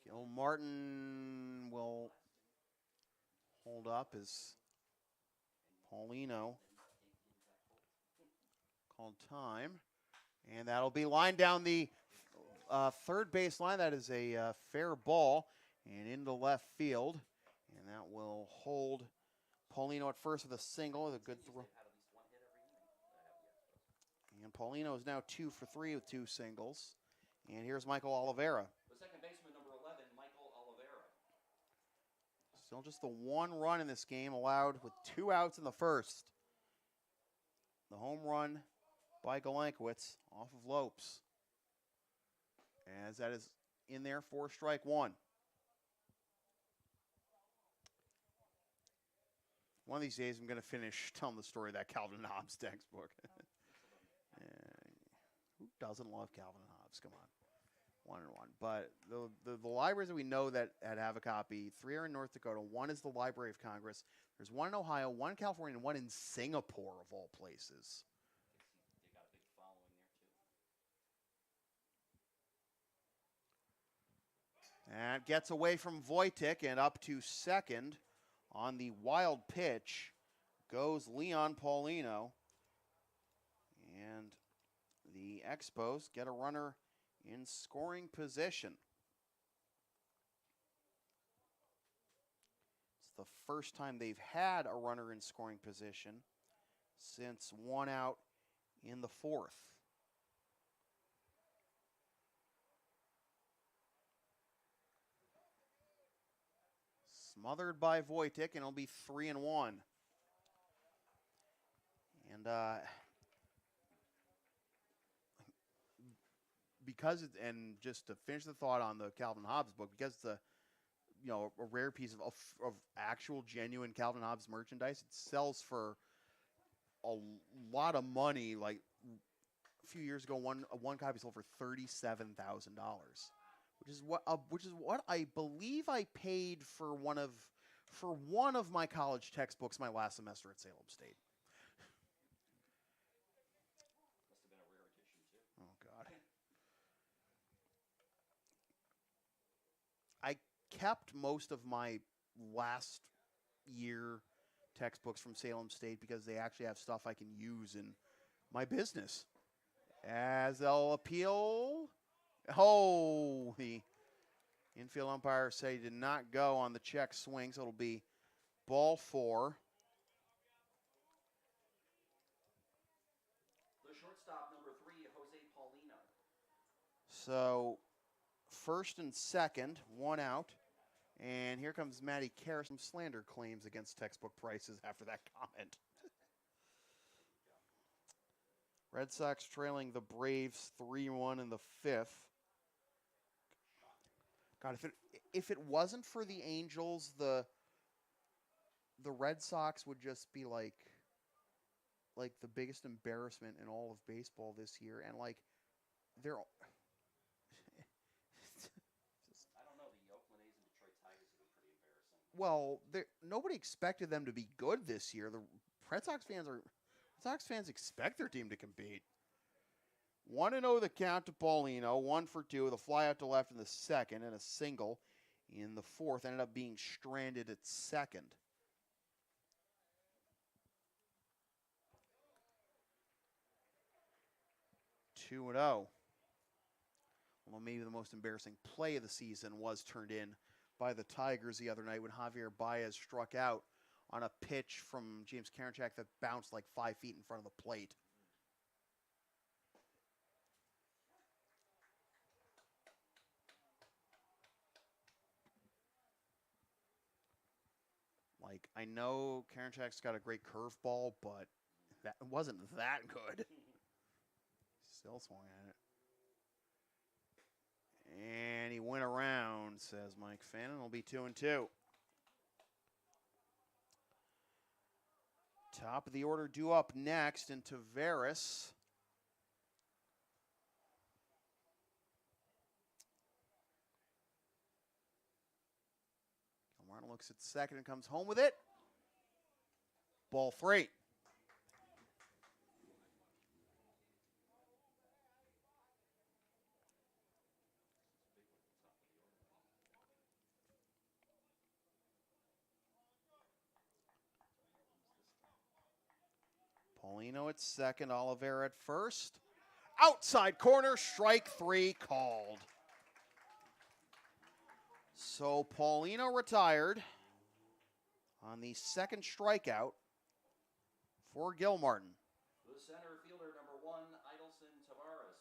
Gilmartin will hold up as Paulino called time. And that'll be lined down the third base line. That is a fair ball and into left field. And that will hold Paulino at first with a single with a good throw. And Paulino is now 2 for 3 with 2 singles. And here's Michael Oliveira. The second baseman, number 11, Michael Oliveira. Still just the 1 run in this game allowed with 2 outs in the first. The home run by Galankowitz off of Lopes. As that is in there for strike 1. One of these days I'm going to finish telling the story of that Calvin Hobbes textbook. Who doesn't love Calvin Hobbes? Come on. 1-1. But the libraries that we know that have a copy, 3 are in North Dakota. 1 is the Library of Congress. There's 1 in Ohio, 1 in California, and 1 in Singapore, of all places. They got a big following there, too. And gets away from Wojtek and up to second. On the wild pitch goes Leon Paulino. And the Expos get a runner in scoring position. It's the first time they've had a runner in scoring position since 1 out in the 4th. Smothered by Wojtek, and it'll be 3-1. And and just to finish the thought on the Calvin Hobbes book, because it's a rare piece of actual genuine Calvin Hobbes merchandise, it sells for a lot of money. Like a few years ago, one copy sold for $37,000. Which is what I believe I paid for one of my college textbooks my last semester at Salem State. Must have been a rare edition, too. Oh, God. I kept most of my last year textbooks from Salem State because they actually have stuff I can use in my business. As they'll appeal. Oh, the infield umpire said he did not go on the check swing, so it'll be ball 4. The shortstop, number 3, Jose Paulino. So, first and second, 1 out. And here comes Matty Karras. Some slander claims against textbook prices after that comment. Red Sox trailing the Braves 3-1 in the 5th. God, if it wasn't for the Angels, the Red Sox would just be like the biggest embarrassment in all of baseball this year, and they're. I don't know. The Oakland A's and Detroit Tigers have been pretty embarrassing. Well, nobody expected them to be good this year. The Red Sox fans expect their team to compete. 1-0 the count to Paulino, 1 for 2 with a fly out to left in the 2nd and a single in the 4th. Ended up being stranded at 2nd. Two and 0. Well, maybe the most embarrassing play of the season was turned in by the Tigers the other night when Javier Baez struck out on a pitch from James Karinchak that bounced like 5 feet in front of the plate. I know Karinchak's got a great curveball, but that wasn't that good. Still swung at it. And he went around, says Mike Fannin. It'll be 2-2. Top of the order due up next into Tavares. Martin looks at second and comes home with it. Ball 3. Paulino at second, Oliveira at first. Outside corner, strike 3 called. So Paulino retired on the second strikeout for Gilmartin. The center fielder, number 1, Idelson Tavares.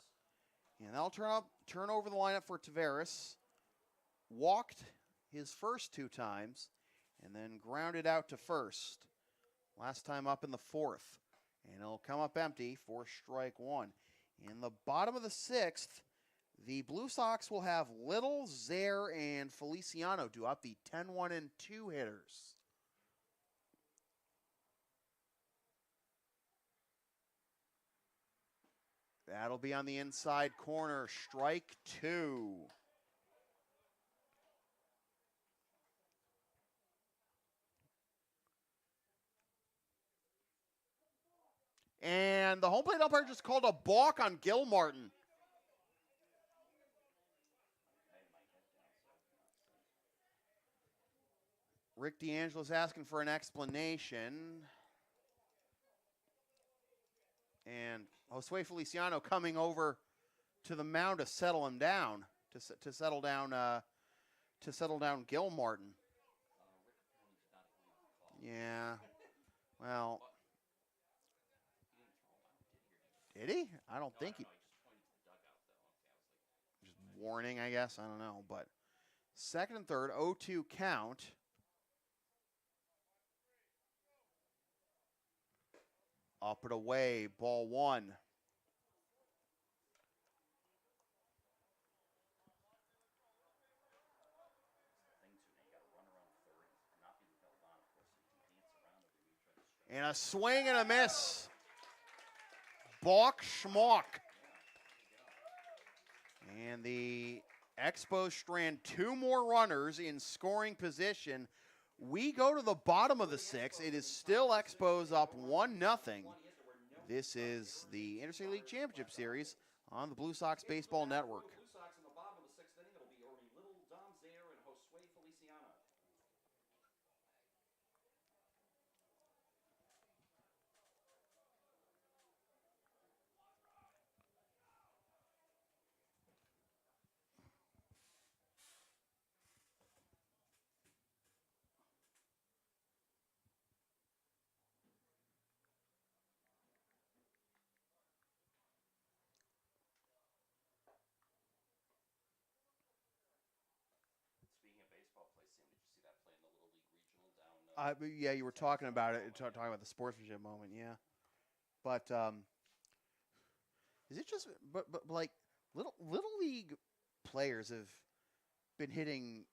And that'll turn over the lineup for Tavares. Walked his first 2 times and then grounded out to first. Last time up in the 4th. And it'll come up empty for strike 1. In the bottom of the 6th, the Blue Sox will have Little, Zaire, and Feliciano do up the 10-1 and 2 hitters. That'll be on the inside corner. Strike 2. And the home plate umpire just called a balk on Gilmartin. Rick D'Angelo's asking for an explanation. And Josue Feliciano coming over to the mound to settle him down, to settle down Gilmartin. Yeah. Well, did he? I don't think he. Just warning, I guess. I don't know. But second and third, 0-2 count. Up and away, ball 1. And a swing and a miss. Balk schmuck. And the Expos strand 2 more runners in scoring position. We go to the bottom of the 6th. It is still Expos up 1-0. This is the Interstate League Championship Series on the Blue Sox Baseball Network. Blue Sox in the bottom of the 6th inning. It'll be Ernie Little, Dom Zaire, and Josue Feliciano. Yeah, you were talking about it, talking about the sportsmanship moment, yeah. But is it just, but like little league players have been hitting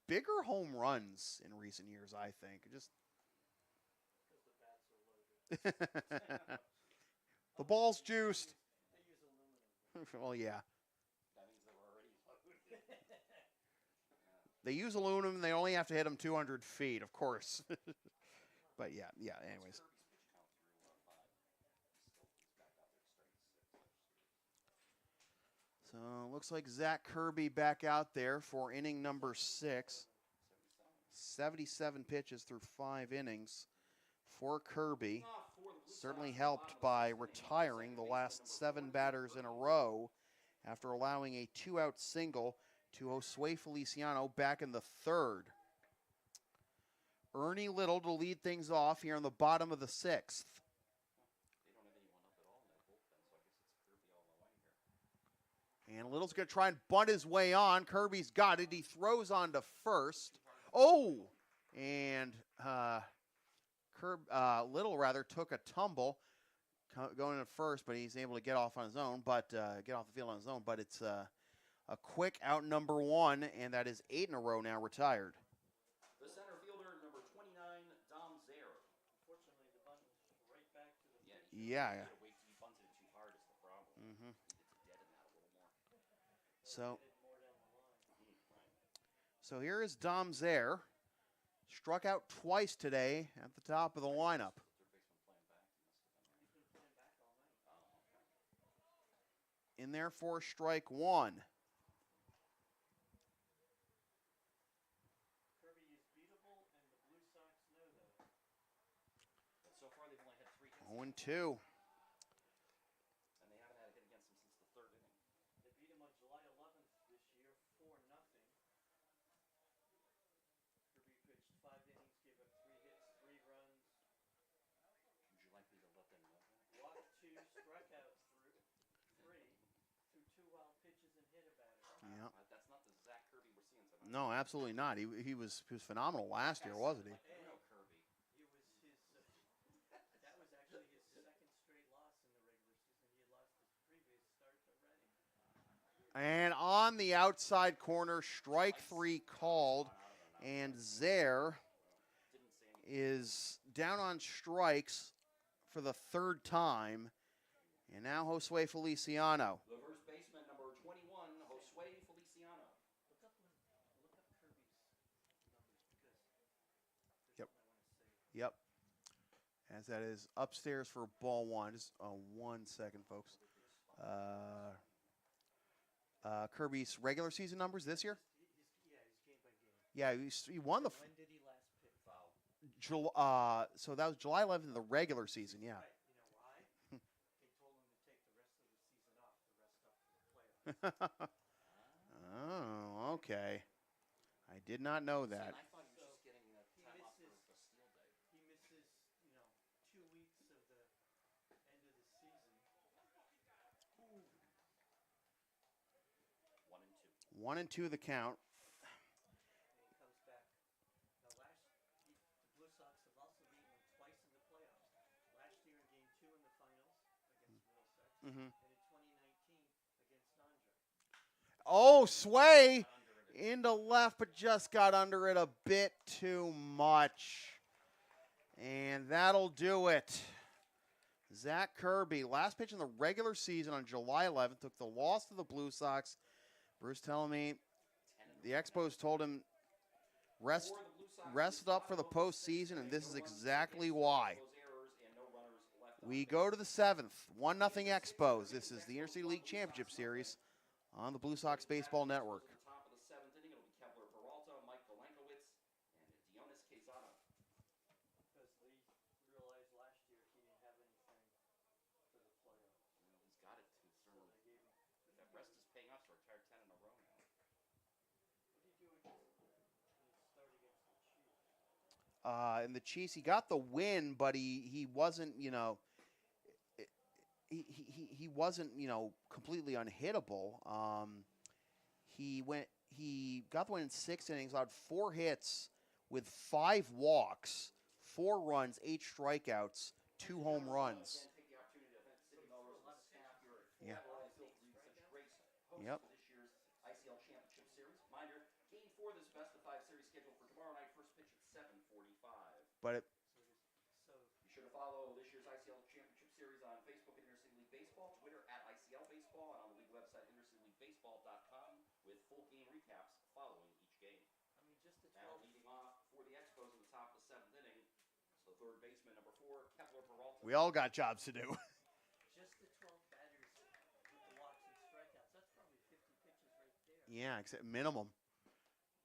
bigger home runs in recent years, I think. Just the ball's juiced. Well, yeah. They use aluminum. They only have to hit them 200 feet, of course. But yeah. Anyways. So looks like Zach Kirby back out there for inning number 6. 77 pitches through 5 innings for Kirby. Certainly helped by retiring the last 7 batters in a row after allowing a 2-out single to Josue Feliciano back in the 3rd. Ernie Little to lead things off here on the bottom of the 6th. And Little's going to try and bunt his way on. Kirby's got it. He throws on to first. Oh! And Little took a tumble going to first, but he's able to get off on his own, get off the field on his own. But it's a quick out number 1, and that is 8 in a row now retired. The center fielder, number 29, Dom Zaire. Unfortunately, the bunt was right back to the first. Yeah. He bunted it too hard is the problem. Mm-hmm. Needed to deaden that a little more. So here is Dom Zaire. Struck out twice today at the top of the lineup. In there for strike 1. Kirby is beatable, and the Blue Sox know that. But so far, they've only had 3 hits. 0-2. And they haven't had a hit against him since the 3rd inning. They beat him on July 11th this year, 4-0. Kirby pitched 5 innings, gave up 3 hits, 3 runs. Would you like me to let them know that? Walked 2, struck out 3, threw 2 wild pitches and hit a batter. Yeah. That's not the Zach Kirby we're seeing tonight. No, absolutely not. He was phenomenal last year, wasn't he? You know Kirby. It was his. That was actually his 2nd straight loss in the regular season. He had lost his previous start to Reading. And on the outside corner, strike 3 called, and Zaire is down on strikes for the 3rd time. And now Josue Feliciano. The first baseman, number 21, Josue Feliciano. Look up Kirby's numbers because there's Yep. something I want to say. Yep. As that is upstairs for ball one. Just 1 second, folks. Kirby's regular season numbers this year? He's game by game. Yeah, he won the. When did he last pitch? Foul. So that was July 11th in the regular season. Yeah. Right. You know why? They told him to take the rest of the season off to rest up for the playoffs. Oh, okay. I did not know See, that. and I thought he was just getting time off for a steal day. He misses, 2 weeks of the end of the season. 1 and 2. 1-2 the count. And he comes back. Now, the Blue Sox have also beaten him twice in the playoffs. Last year in Game 2 in the finals against Middlesex, Mm-hmm. and in 2019 against Andre. Oh, Sway into left, but just got under it a bit too much. And that'll do it. Zach Kirby, last pitch in the regular season on July 11th, took the loss to the Blue Sox. Bruce telling me the Expos told him rest up for the postseason, and this is exactly why. We go to the 7th, 1-0 Expos. This is the Intercity League Championship Series on the Blue Sox Baseball Network. At the top of the 7th inning, it'll be Kepler Peralta, Mike Galenkowitz, and Dionis Quezada. Because Lee realized last year he didn't have anything for the playoffs. Well, he's got it to a certain. So they gave him. That rest is paying off. So retired 10 in a row now. What did he do against his start against the Chiefs? In the Chiefs, he got the win, but he wasn't, he wasn't, completely unhittable. He got the win in 6 innings, allowed 4 hits with 5 walks, 4 runs, 8 strikeouts, 2 home runs. Again, take the opportunity to thank City Melrose and staff here at Yeah. Fort Lauderdale for being such great hosts Yep. for this year's ICL Championship Series. Reminder, Game 4 of this best-of-5 series scheduled for tomorrow night. First pitch at 7:45. But So Be sure to follow this year's ICL Championship Series on Facebook at Intercity League Baseball, Twitter at ICL Baseball, and on the league website, intercityleaguebaseball.com, with full game recaps following each game. I mean, just the Now 12. leading off for the Expos in the top of the 7th inning, so the third baseman, number 4, Kepler Peralta. we all got jobs to do. Just the 12 batters with the walks and strikeouts. That's probably 50 pitches right there. Yeah, except minimum.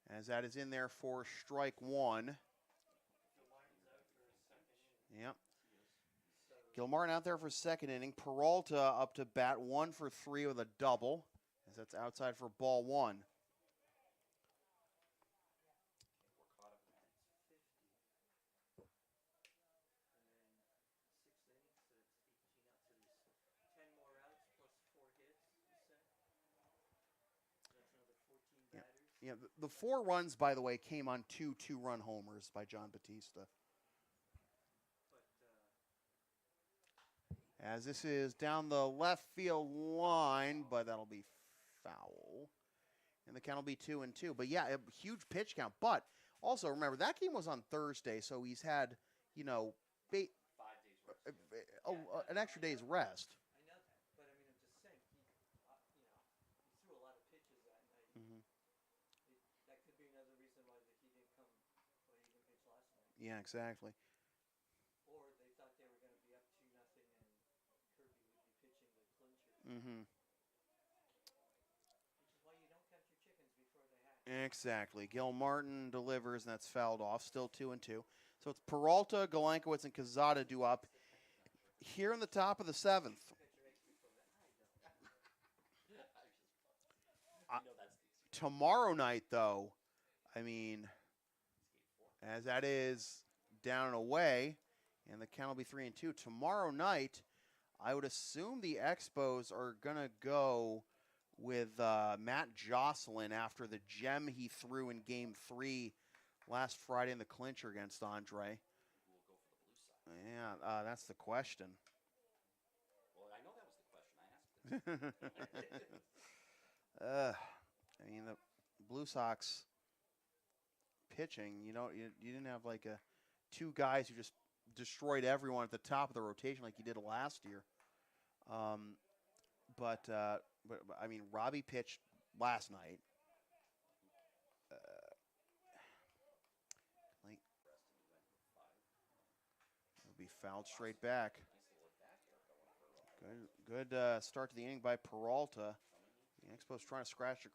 As that is in there for strike 1. Martin's out for his second inning. Yep. So Gilmartin out there for 2nd inning. Peralta up to bat 1 for 3 with a double, as that's outside for ball 1. We're caught up in that. 50. And then 6 innings, so it's 18 outs. So there's 10 more outs plus 4 hits, you said? So that's another 14 Yeah. batters. Yeah, the 4 runs, by the way, came on 2 two-run homers by John Batista. But As this is down the left field line, but that'll be foul. And the count will be 2-2. But yeah, a huge pitch count. But also remember, that game was on Thursday, so he's had, 5 days rest. an extra day's rest. I know that. But I mean, I'm just saying, he threw a lot of pitches that night. Mhm. That could be another reason why he didn't come, why he didn't pitch last night. Yeah, exactly. Or they thought they were going to be up 2-0 and Kirby would be pitching the clincher. Mm-hmm. Which is why you don't count your chickens before they hatch. Exactly. Gilmartin delivers, and that's fouled off. Still 2-2. So it's Peralta, Galenkowitz, and Quezada due up here in the top of the 7th. Pitcher X before that. I know that's the excuse. Tomorrow night, though, I mean, as that is down and away, and the count will be 3-2. Tomorrow night, I would assume the Expos are going to go with Matt Jocelyn after the gem he threw in Game 3 last Friday in the clincher against Andre. Who will go for the Blue Sox? Yeah, that's the question. Well, I know that was the question I asked. I mean, the Blue Sox pitching, you didn't have like 2 guys who just destroyed everyone at the top of the rotation like you did last year. Um, but I mean, Robbie pitched last night. Like, he'll be fouled straight back. Good start to the inning by Peralta. The Expos trying to scratch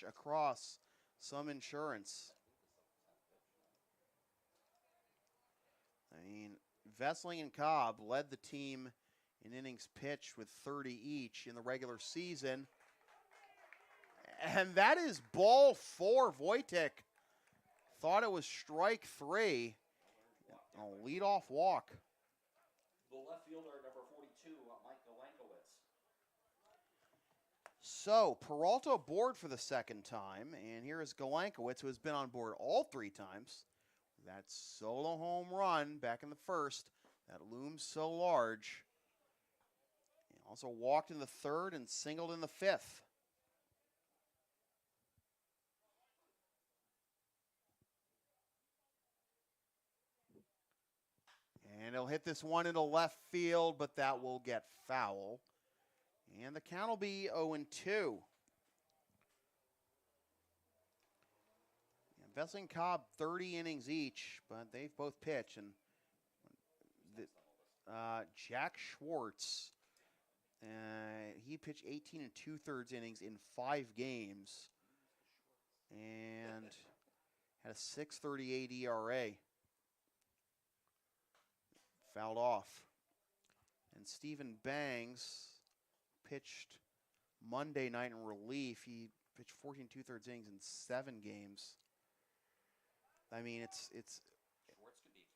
across some insurance. I mean, Vessling and Cobb led the team in innings pitched with 30 each in the regular season. And that is ball 4. Wojtek thought it was strike 3. A leadoff walk. The left fielder, number 42, Mike Golankowicz. So, Peralta aboard for the second time, and here is Golankowicz, who has been on board all 3 times. That solo home run back in the first, that looms so large. He also walked in the third and singled in the fifth. And he'll hit this one into left field, but that will get foul. And the count will be 0-2. Vessling and Cobb, 30 innings each, but they've both pitched. And Jack Schwartz, he pitched 18 2/3 innings in 5 games and had a 6.38 ERA. Fouled off. And Stephen Bangs pitched Monday night in relief. He pitched 14 2/3 innings in 7 games. I mean, it's. Schwartz could be a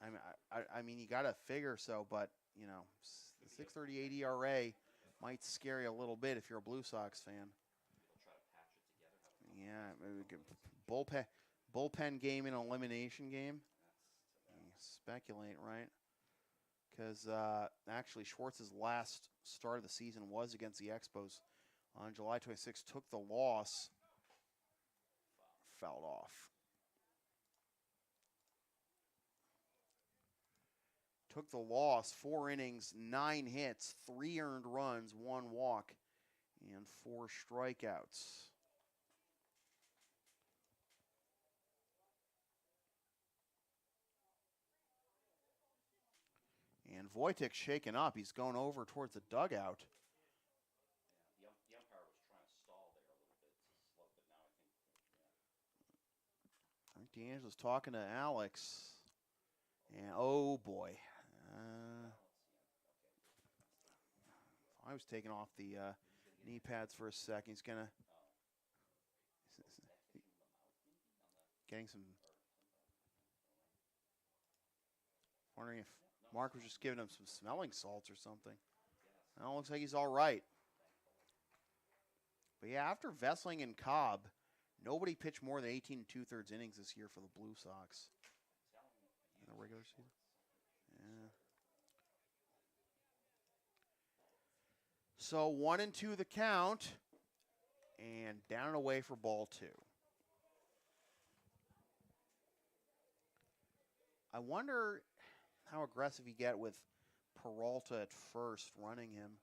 candidate then. I mean, you got to figure so, but the 6.38 ERA might scare you a little bit if you're a Blue Sox fan. Try to patch it together. Yeah, maybe we could bullpen game and elimination game. Speculate, right? Because actually, Schwartz's last start of the season was against the Expos on July 26th. Took the loss, fouled off. Took the loss, 4 innings, 9 hits, 3 earned runs, 1 walk, and 4 strikeouts. And Wojtek's shaken up. He's going over towards the dugout. Yeah, the umpire was trying to stall there a little bit to slow, but now I think D'Angelo's talking to Alex. And oh boy. I was taking off the knee pads for a second. He's going to. Getting some. Wondering if Mark was just giving him some smelling salts or something. It looks like he's all right. But yeah, after Vessling and Cobb, nobody pitched more than 18 2/3 innings this year for the Blue Sox in the regular season. Yeah. So 1-2 the count, and down and away for ball 2. I wonder how aggressive you get with Peralta at first, running him.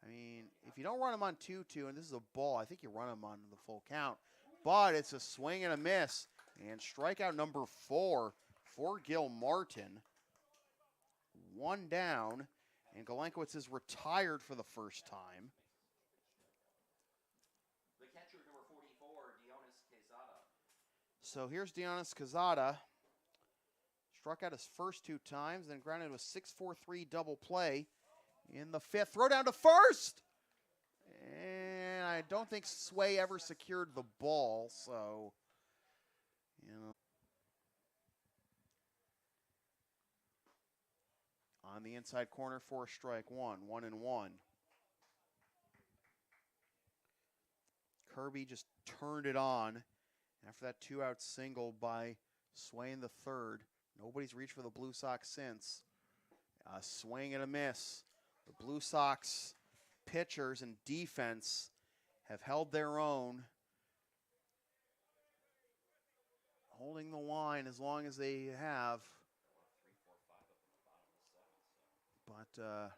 I mean, if you don't run him on 2-2, and this is a ball, I think you run him on the full count. But it's a swing and a miss. And strikeout number 4 for Gil Martin. 1 down, and Golankowicz is retired for the first time. the catcher, number 44, Dionis Quezada. So here's Dionis Quezada. Struck out his first 2 times, then grounded with 6-4-3 double play in the 5th. Throw down to first! And I don't think Sway ever secured the ball, so, On the inside corner for strike 1, 1-1. Kirby just turned it on after that 2-out single by Sway in the 3rd. Nobody's reached for the Blue Sox since. A swing and a miss. The Blue Sox pitchers and defense have held their own, holding the line as long as they have. But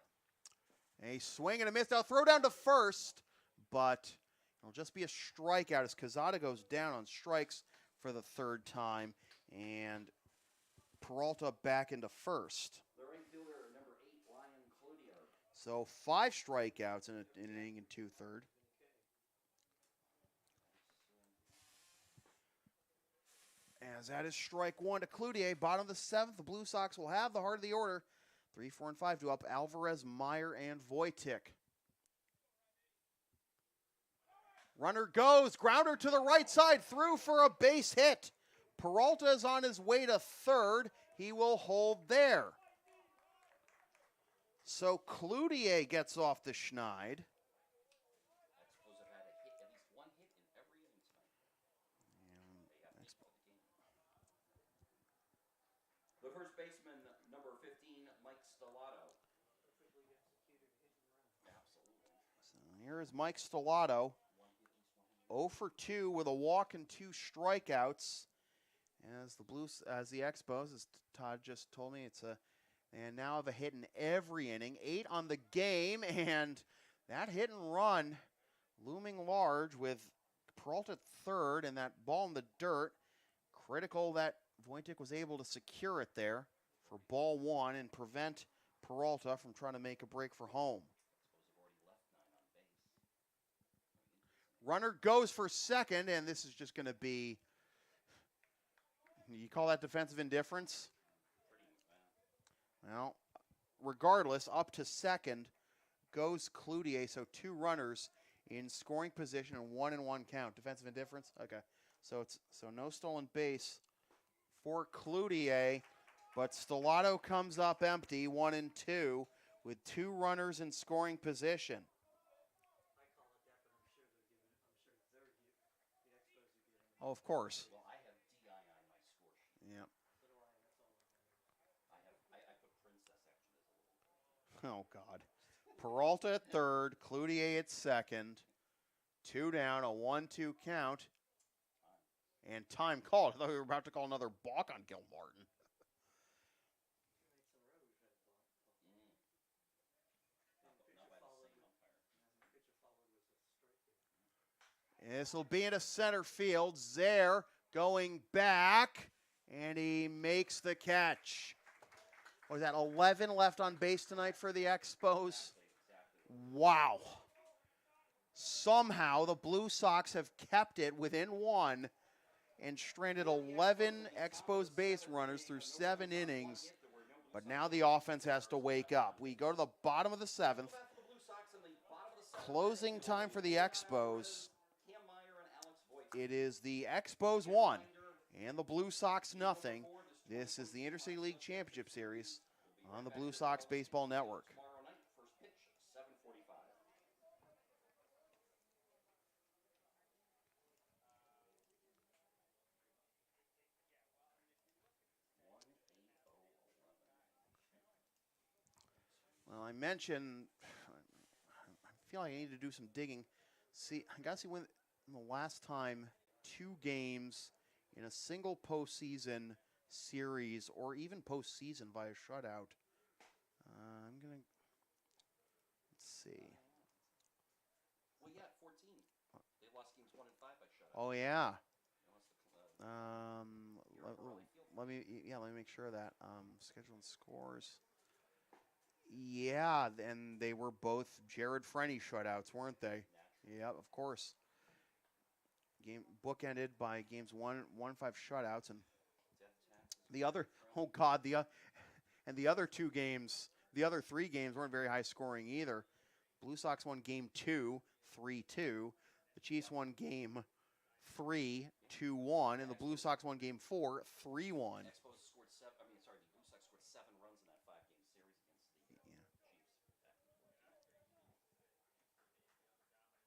A swing and a miss. Now throw down to first, but it'll just be a strikeout as Quezada goes down on strikes for the third time, and Peralta back into first. The right fielder, number 8, Ryan Cloutier. So 5 strikeouts in an inning and 2/3. As that is strike 1 to Cloutier, bottom of the 7th, the Blue Sox will have the heart of the order. 3, 4, and 5 to up Alvarez, Meyer, and Wojtik. Runner goes, grounder to the right side, through for a base hit. Peralta is on his way to third. He will hold there. So Cloutier gets off the schneid. Expos have had at least 1 hit in every inning tonight. The first baseman, number 15, Mike Stellato. Perfectly executed hit and run. Absolutely. So here is Mike Stellato. 0 for 2 with a walk and 2 strikeouts. As the Expos, as Todd just told me, and now have a hit in every inning. 8 on the game, and that hit and run looming large with Peralta at third and that ball in the dirt. Critical that Wojtik was able to secure it there for ball 1 and prevent Peralta from trying to make a break for home. Runner goes for second, and this is just going to be, you call that defensive indifference? Well, regardless, up to second goes Cloutier, so 2 runners in scoring position and 1-1 count. Defensive indifference? Okay. So no stolen base for Cloutier, but Stellato comes up empty, 1-2, with 2 runners in scoring position. Oh, of course. Well, I have DI on my score sheet. Yeah. I put Princess actually as a little. Oh, God. Peralta at third, Cloutier at second. 2 down, a 1-2 count. And time called. I thought we were about to call another balk on Gil Martin. This will be into center field. Zaire going back, and he makes the catch. What was that, 11 left on base tonight for the Expos? Wow. Somehow the Blue Sox have kept it within 1 and stranded 11 Expos base runners through 7 innings. But now the offense has to wake up. We go to the bottom of the 7th. Closing time for the Expos. It is the Expos 1 and the Blue Sox nothing. This is the Intercity League Championship Series on the Blue Sox Baseball Network. Tomorrow night, first pitch, 7:45. Well, I mentioned, I feel like I need to do some digging. See, I got to see when the last time 2 games in a single postseason series or even postseason by a shutout. I'm going to, let's see. Well, yeah, 14. They lost games 1 and 5 by shutout. Oh, yeah. Let Let me make sure of that. Schedule and scores. Yeah, and they were both Jared Frenny shutouts, weren't they? Yep, of course. Game bookended by games 1-5 shutouts, and the other, oh God, and the other 2 games, the other 3 games weren't very high scoring either. Blue Sox won game 2, 3-2. The Chiefs won game 3, 2-1, and the Blue Sox won game 4, 3-1. Expos scored 7. The Blue Sox scored 7 runs in that 5-game series against the Chiefs.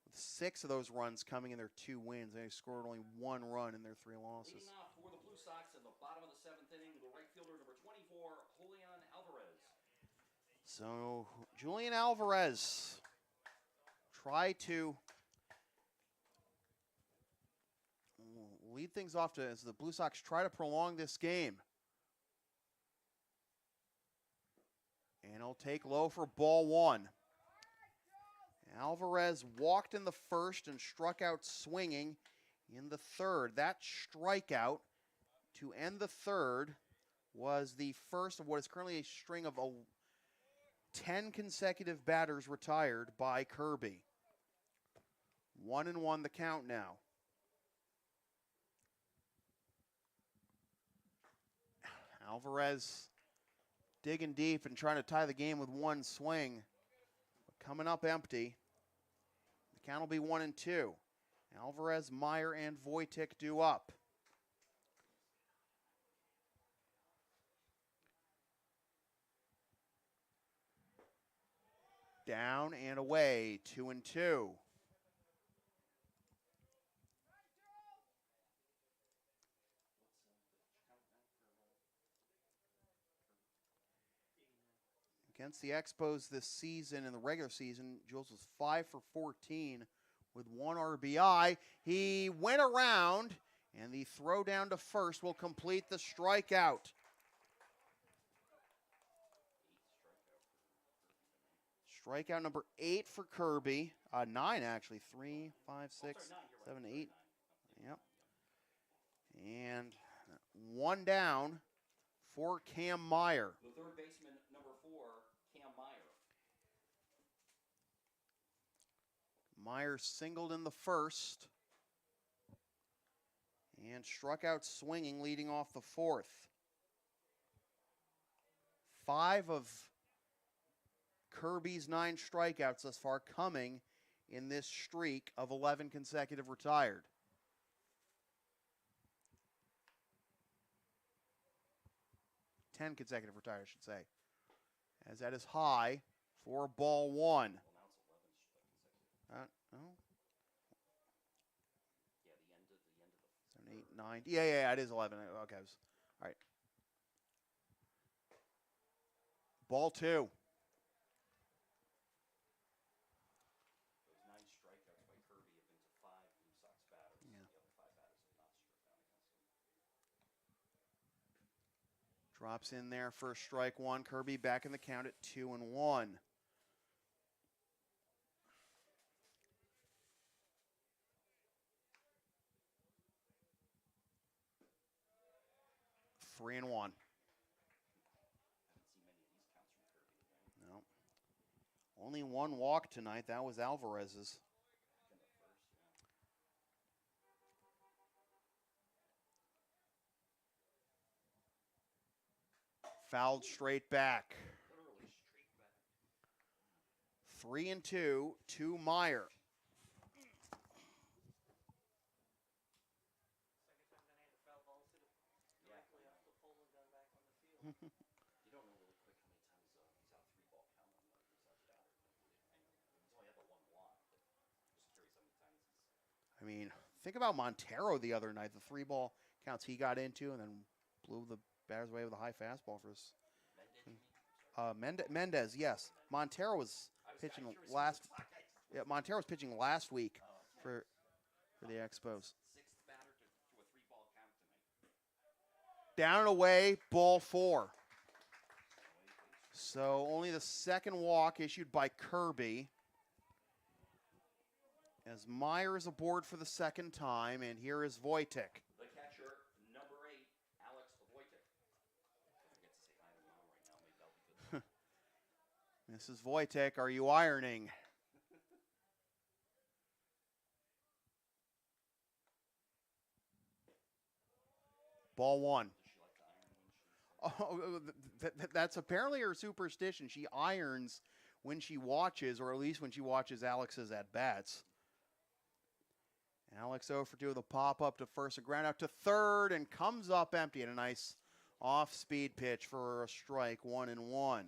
With 6 of those runs coming in their 2 wins, they scored only 1 run in their 3 losses. Leading off for the Blue Sox in the bottom of the 7th inning, the right fielder number 24, Julian Alvarez. So Julian Alvarez try to lead things off as the Blue Sox try to prolong this game. And he'll take low for ball 1. Alvarez walked in the first and struck out swinging in the third. That strikeout to end the third was the first of what is currently a string of 10 consecutive batters retired by Kirby. 1-1 the count now. Alvarez digging deep and trying to tie the game with one swing. But coming up empty. The count will be 1-2. Alvarez, Meyer, and Wojtek due up. Down and away, 2-2. Against the Expos this season, in the regular season, Jules was 5 for 14 with 1 RBI. He went around, and the throw down to first will complete the strikeout. Strikeout number 8 for Kirby. 9, actually. 3, 5, 6, 7, 8. Yep. And 1 down for Cam Meyer. The third baseman, number 4, Cam Meyer. Meyer singled in the first and struck out swinging, leading off the fourth. 5 of Kirby's 9 strikeouts thus far coming in this streak of 11 consecutive retired. Ten consecutive retired, I should say. As that is high for ball 1. Well, now it's 11 consecutive. Oh. Yeah, the end of the 7, 8, 9. Yeah, it is 11. Okay. All right. Ball 2. Those 9 strikeouts by Kirby have been to 5 Blue Sox batters. Yeah. The other 5 batters have not struck out against him. Drops in there for strike 1. Kirby back in the count at 2-1. Three and 1. Haven't seen many of these counts from Kirby today. No. Only 1 walk tonight. That was Alvarez's. In the first, Fouled straight back. literally straight back. 3-2 to Meyer. You don't know really quick how many times he's out 3-ball count on the Blue Sox batter. He's only had the 1 walk, but just curious how many times he's. I mean, think about Montero the other night. The 3-ball counts he got into and then blew the batter's away with a high fastball for his. Mendez, yes. Montero was pitching last. Yeah, Montero was pitching last week for the Expos. 6th batter to a 3-ball count tonight. Down and away, ball 4. So only the second walk issued by Kirby. As Meyer is aboard for the second time, and here is Wojtek. The catcher, number 8, Alex Wojtek. If I get to say hi to Mom right now, maybe that'll be good. Mrs. Wojtek, are you ironing? Ball 1. Does she like to iron when she's... Oh, that's apparently her superstition. She irons when she watches, or at least when she watches Alex's at-bats. Alex 0 for 2 with a pop-up to first, a ground out to third, and comes up empty, and a nice off-speed pitch for a strike, 1-1.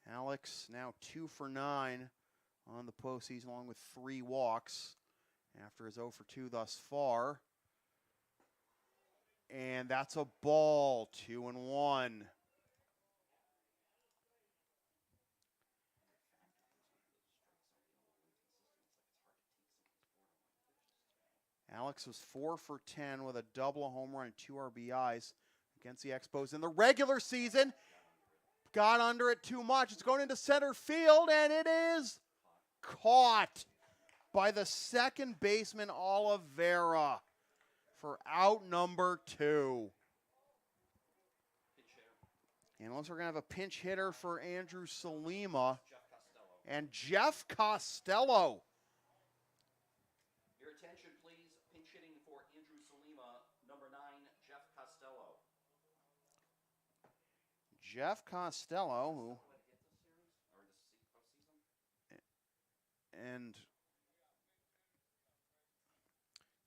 Alex now 2 for 9 on the postseason, along with 3 walks after his 0 for 2 thus far. And that's a ball, 2-1. Alex was 4 for 10 with a double, a home run, and 2 RBIs against the Expos in the regular season. Got under it too much. It's going into center field, and it is caught by the second baseman, Oliveira, for out number 2. And it looks like we're going to have a pinch hitter for Andrew Salima and Jeff Costello. Your attention, please. Pinch hitting for Andrew Salima, number 9, Jeff Costello. Jeff Costello, who... And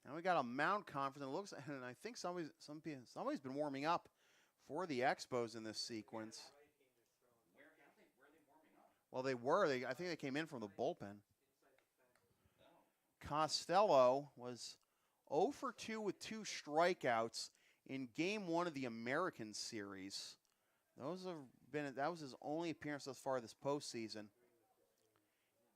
now we got a mound conference, and it looks, and I think somebody's been warming up for the Expos in this sequence. Where are they warming up? Well, they were. I think they came in from the bullpen. Costello was 0 for 2 with 2 strikeouts in Game 1 of the American Series. That was his only appearance thus far this postseason.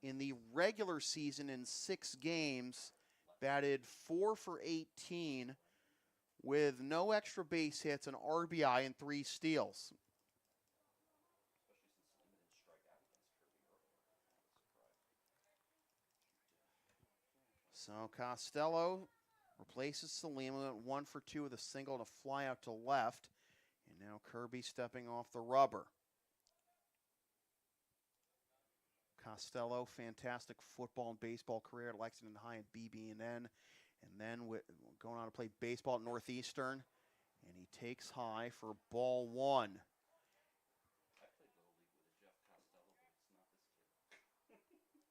In the regular season, in 6 games, batted 4 for 18 with no extra base hits, an RBI, and 3 steals. So Costello replaces Salima at 1 for 2 with a single and a fly out to left. And now Kirby stepping off the rubber. Costello, fantastic football and baseball career at Lexington High and BB&N, and then going on to play baseball at Northeastern, and he takes high for ball 1. I played Little League with a Jeff Costello, but it's not this kid.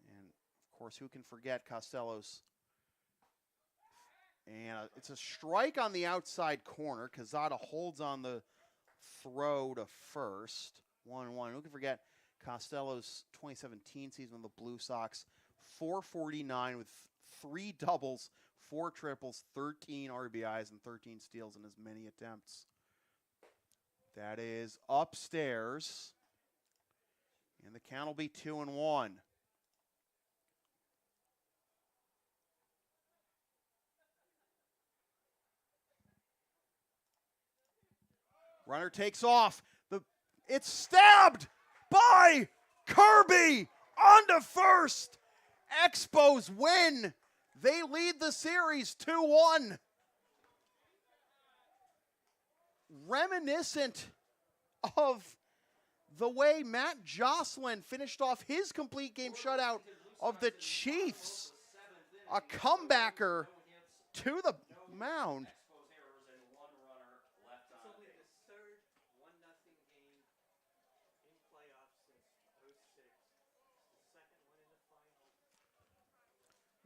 And of course, who can forget Costello's? And it's a strike on the outside corner. Cazada holds on the throw to first. 1-1. Who can forget Costello's 2017 season with the Blue Sox? 449 with 3 doubles, 4 triples, 13 RBIs, and 13 steals in as many attempts. That is upstairs. And the count will be 2-1. Runner takes off. It's stabbed by Kirby onto first. Expos win. They lead the series 2-1. Reminiscent of the way Matt Jocelyn finished off his complete game shutout of the Chiefs. A comebacker to the mound.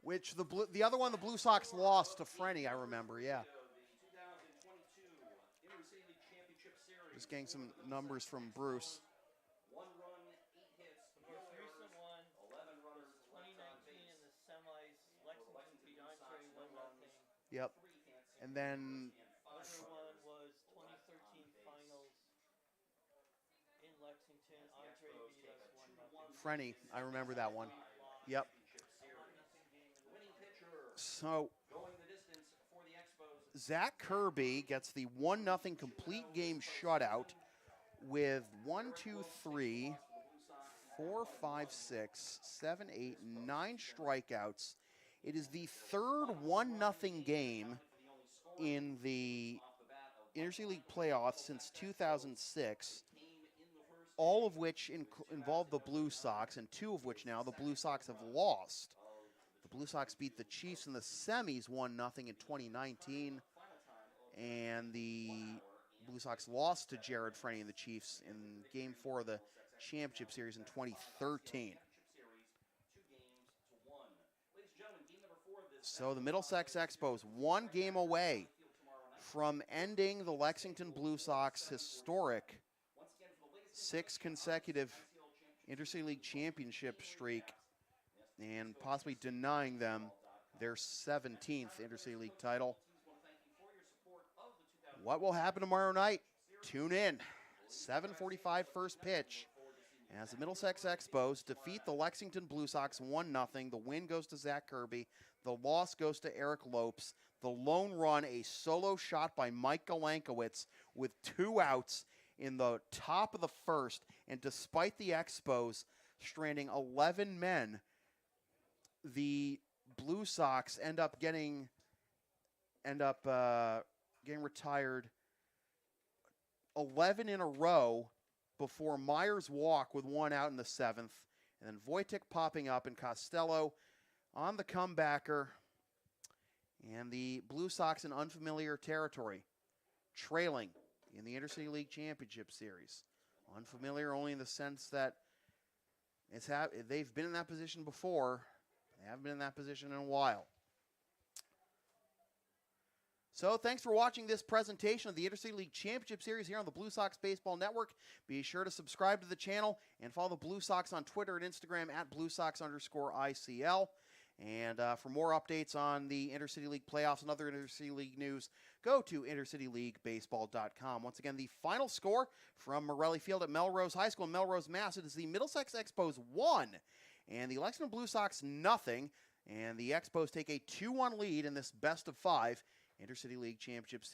Which the other one, the Blue Sox lost to Frenny, I remember, yeah. Just getting some numbers from Bruce. 1 run, 8 hits. The most recent one, 11 runners, 2019 in the semis, Lexington beat Entree 1-0. Yep. And then Other one was 2013 finals in Lexington. Entree beat us 1-0. Frenny, I remember that one. Yep. So Zach Kirby gets the 1-0 complete game shutout with 1, 2, 3, 4, 5, 6, 7, 8, 9 strikeouts. It is the third 1-0 game in the Intercity League playoffs since 2006, all of which involve the Blue Sox, and 2 of which now the Blue Sox have lost. The Blue Sox beat the Chiefs in the semis 1-0 in 2019, and the Blue Sox lost to Jared Frenny and the Chiefs in Game 4 of the Championship Series in 2013. So the Middlesex Expos 1 game away from ending the Lexington Blue Sox historic 6 consecutive Intercity League championship streak, and possibly denying them their 17th Intercity League title. What will happen tomorrow night? Tune in. 7:45 first pitch as the Middlesex Expos defeat the Lexington Blue Sox 1-0. The win goes to Zach Kirby. The loss goes to Eric Lopes. The lone run, a solo shot by Mike Galankowicz with 2 outs in the top of the first. And despite the Expos stranding 11 men, the Blue Sox end up getting retired 11 in a row before Myers walk with 1 out in the 7th. And then Wojtek popping up and Costello on the comebacker. And the Blue Sox in unfamiliar territory, trailing in the Intercity League Championship Series. Unfamiliar only in the sense that they've been in that position before. They haven't been in that position in a while. So thanks for watching this presentation of the Intercity League Championship Series here on the Blue Sox Baseball Network. Be sure to subscribe to the channel and follow the Blue Sox on Twitter and Instagram at BlueSox_ICL. And for more updates on the Intercity League playoffs and other Intercity League news, go to intercityleaguebaseball.com. Once again, the final score from Morelli Field at Melrose High School in Melrose, Mass. It is the Middlesex Expos 1 and the Lexington Blue Sox 0. And the Expos take a 2-1 lead in this best of 5 Intercity League Championship Series.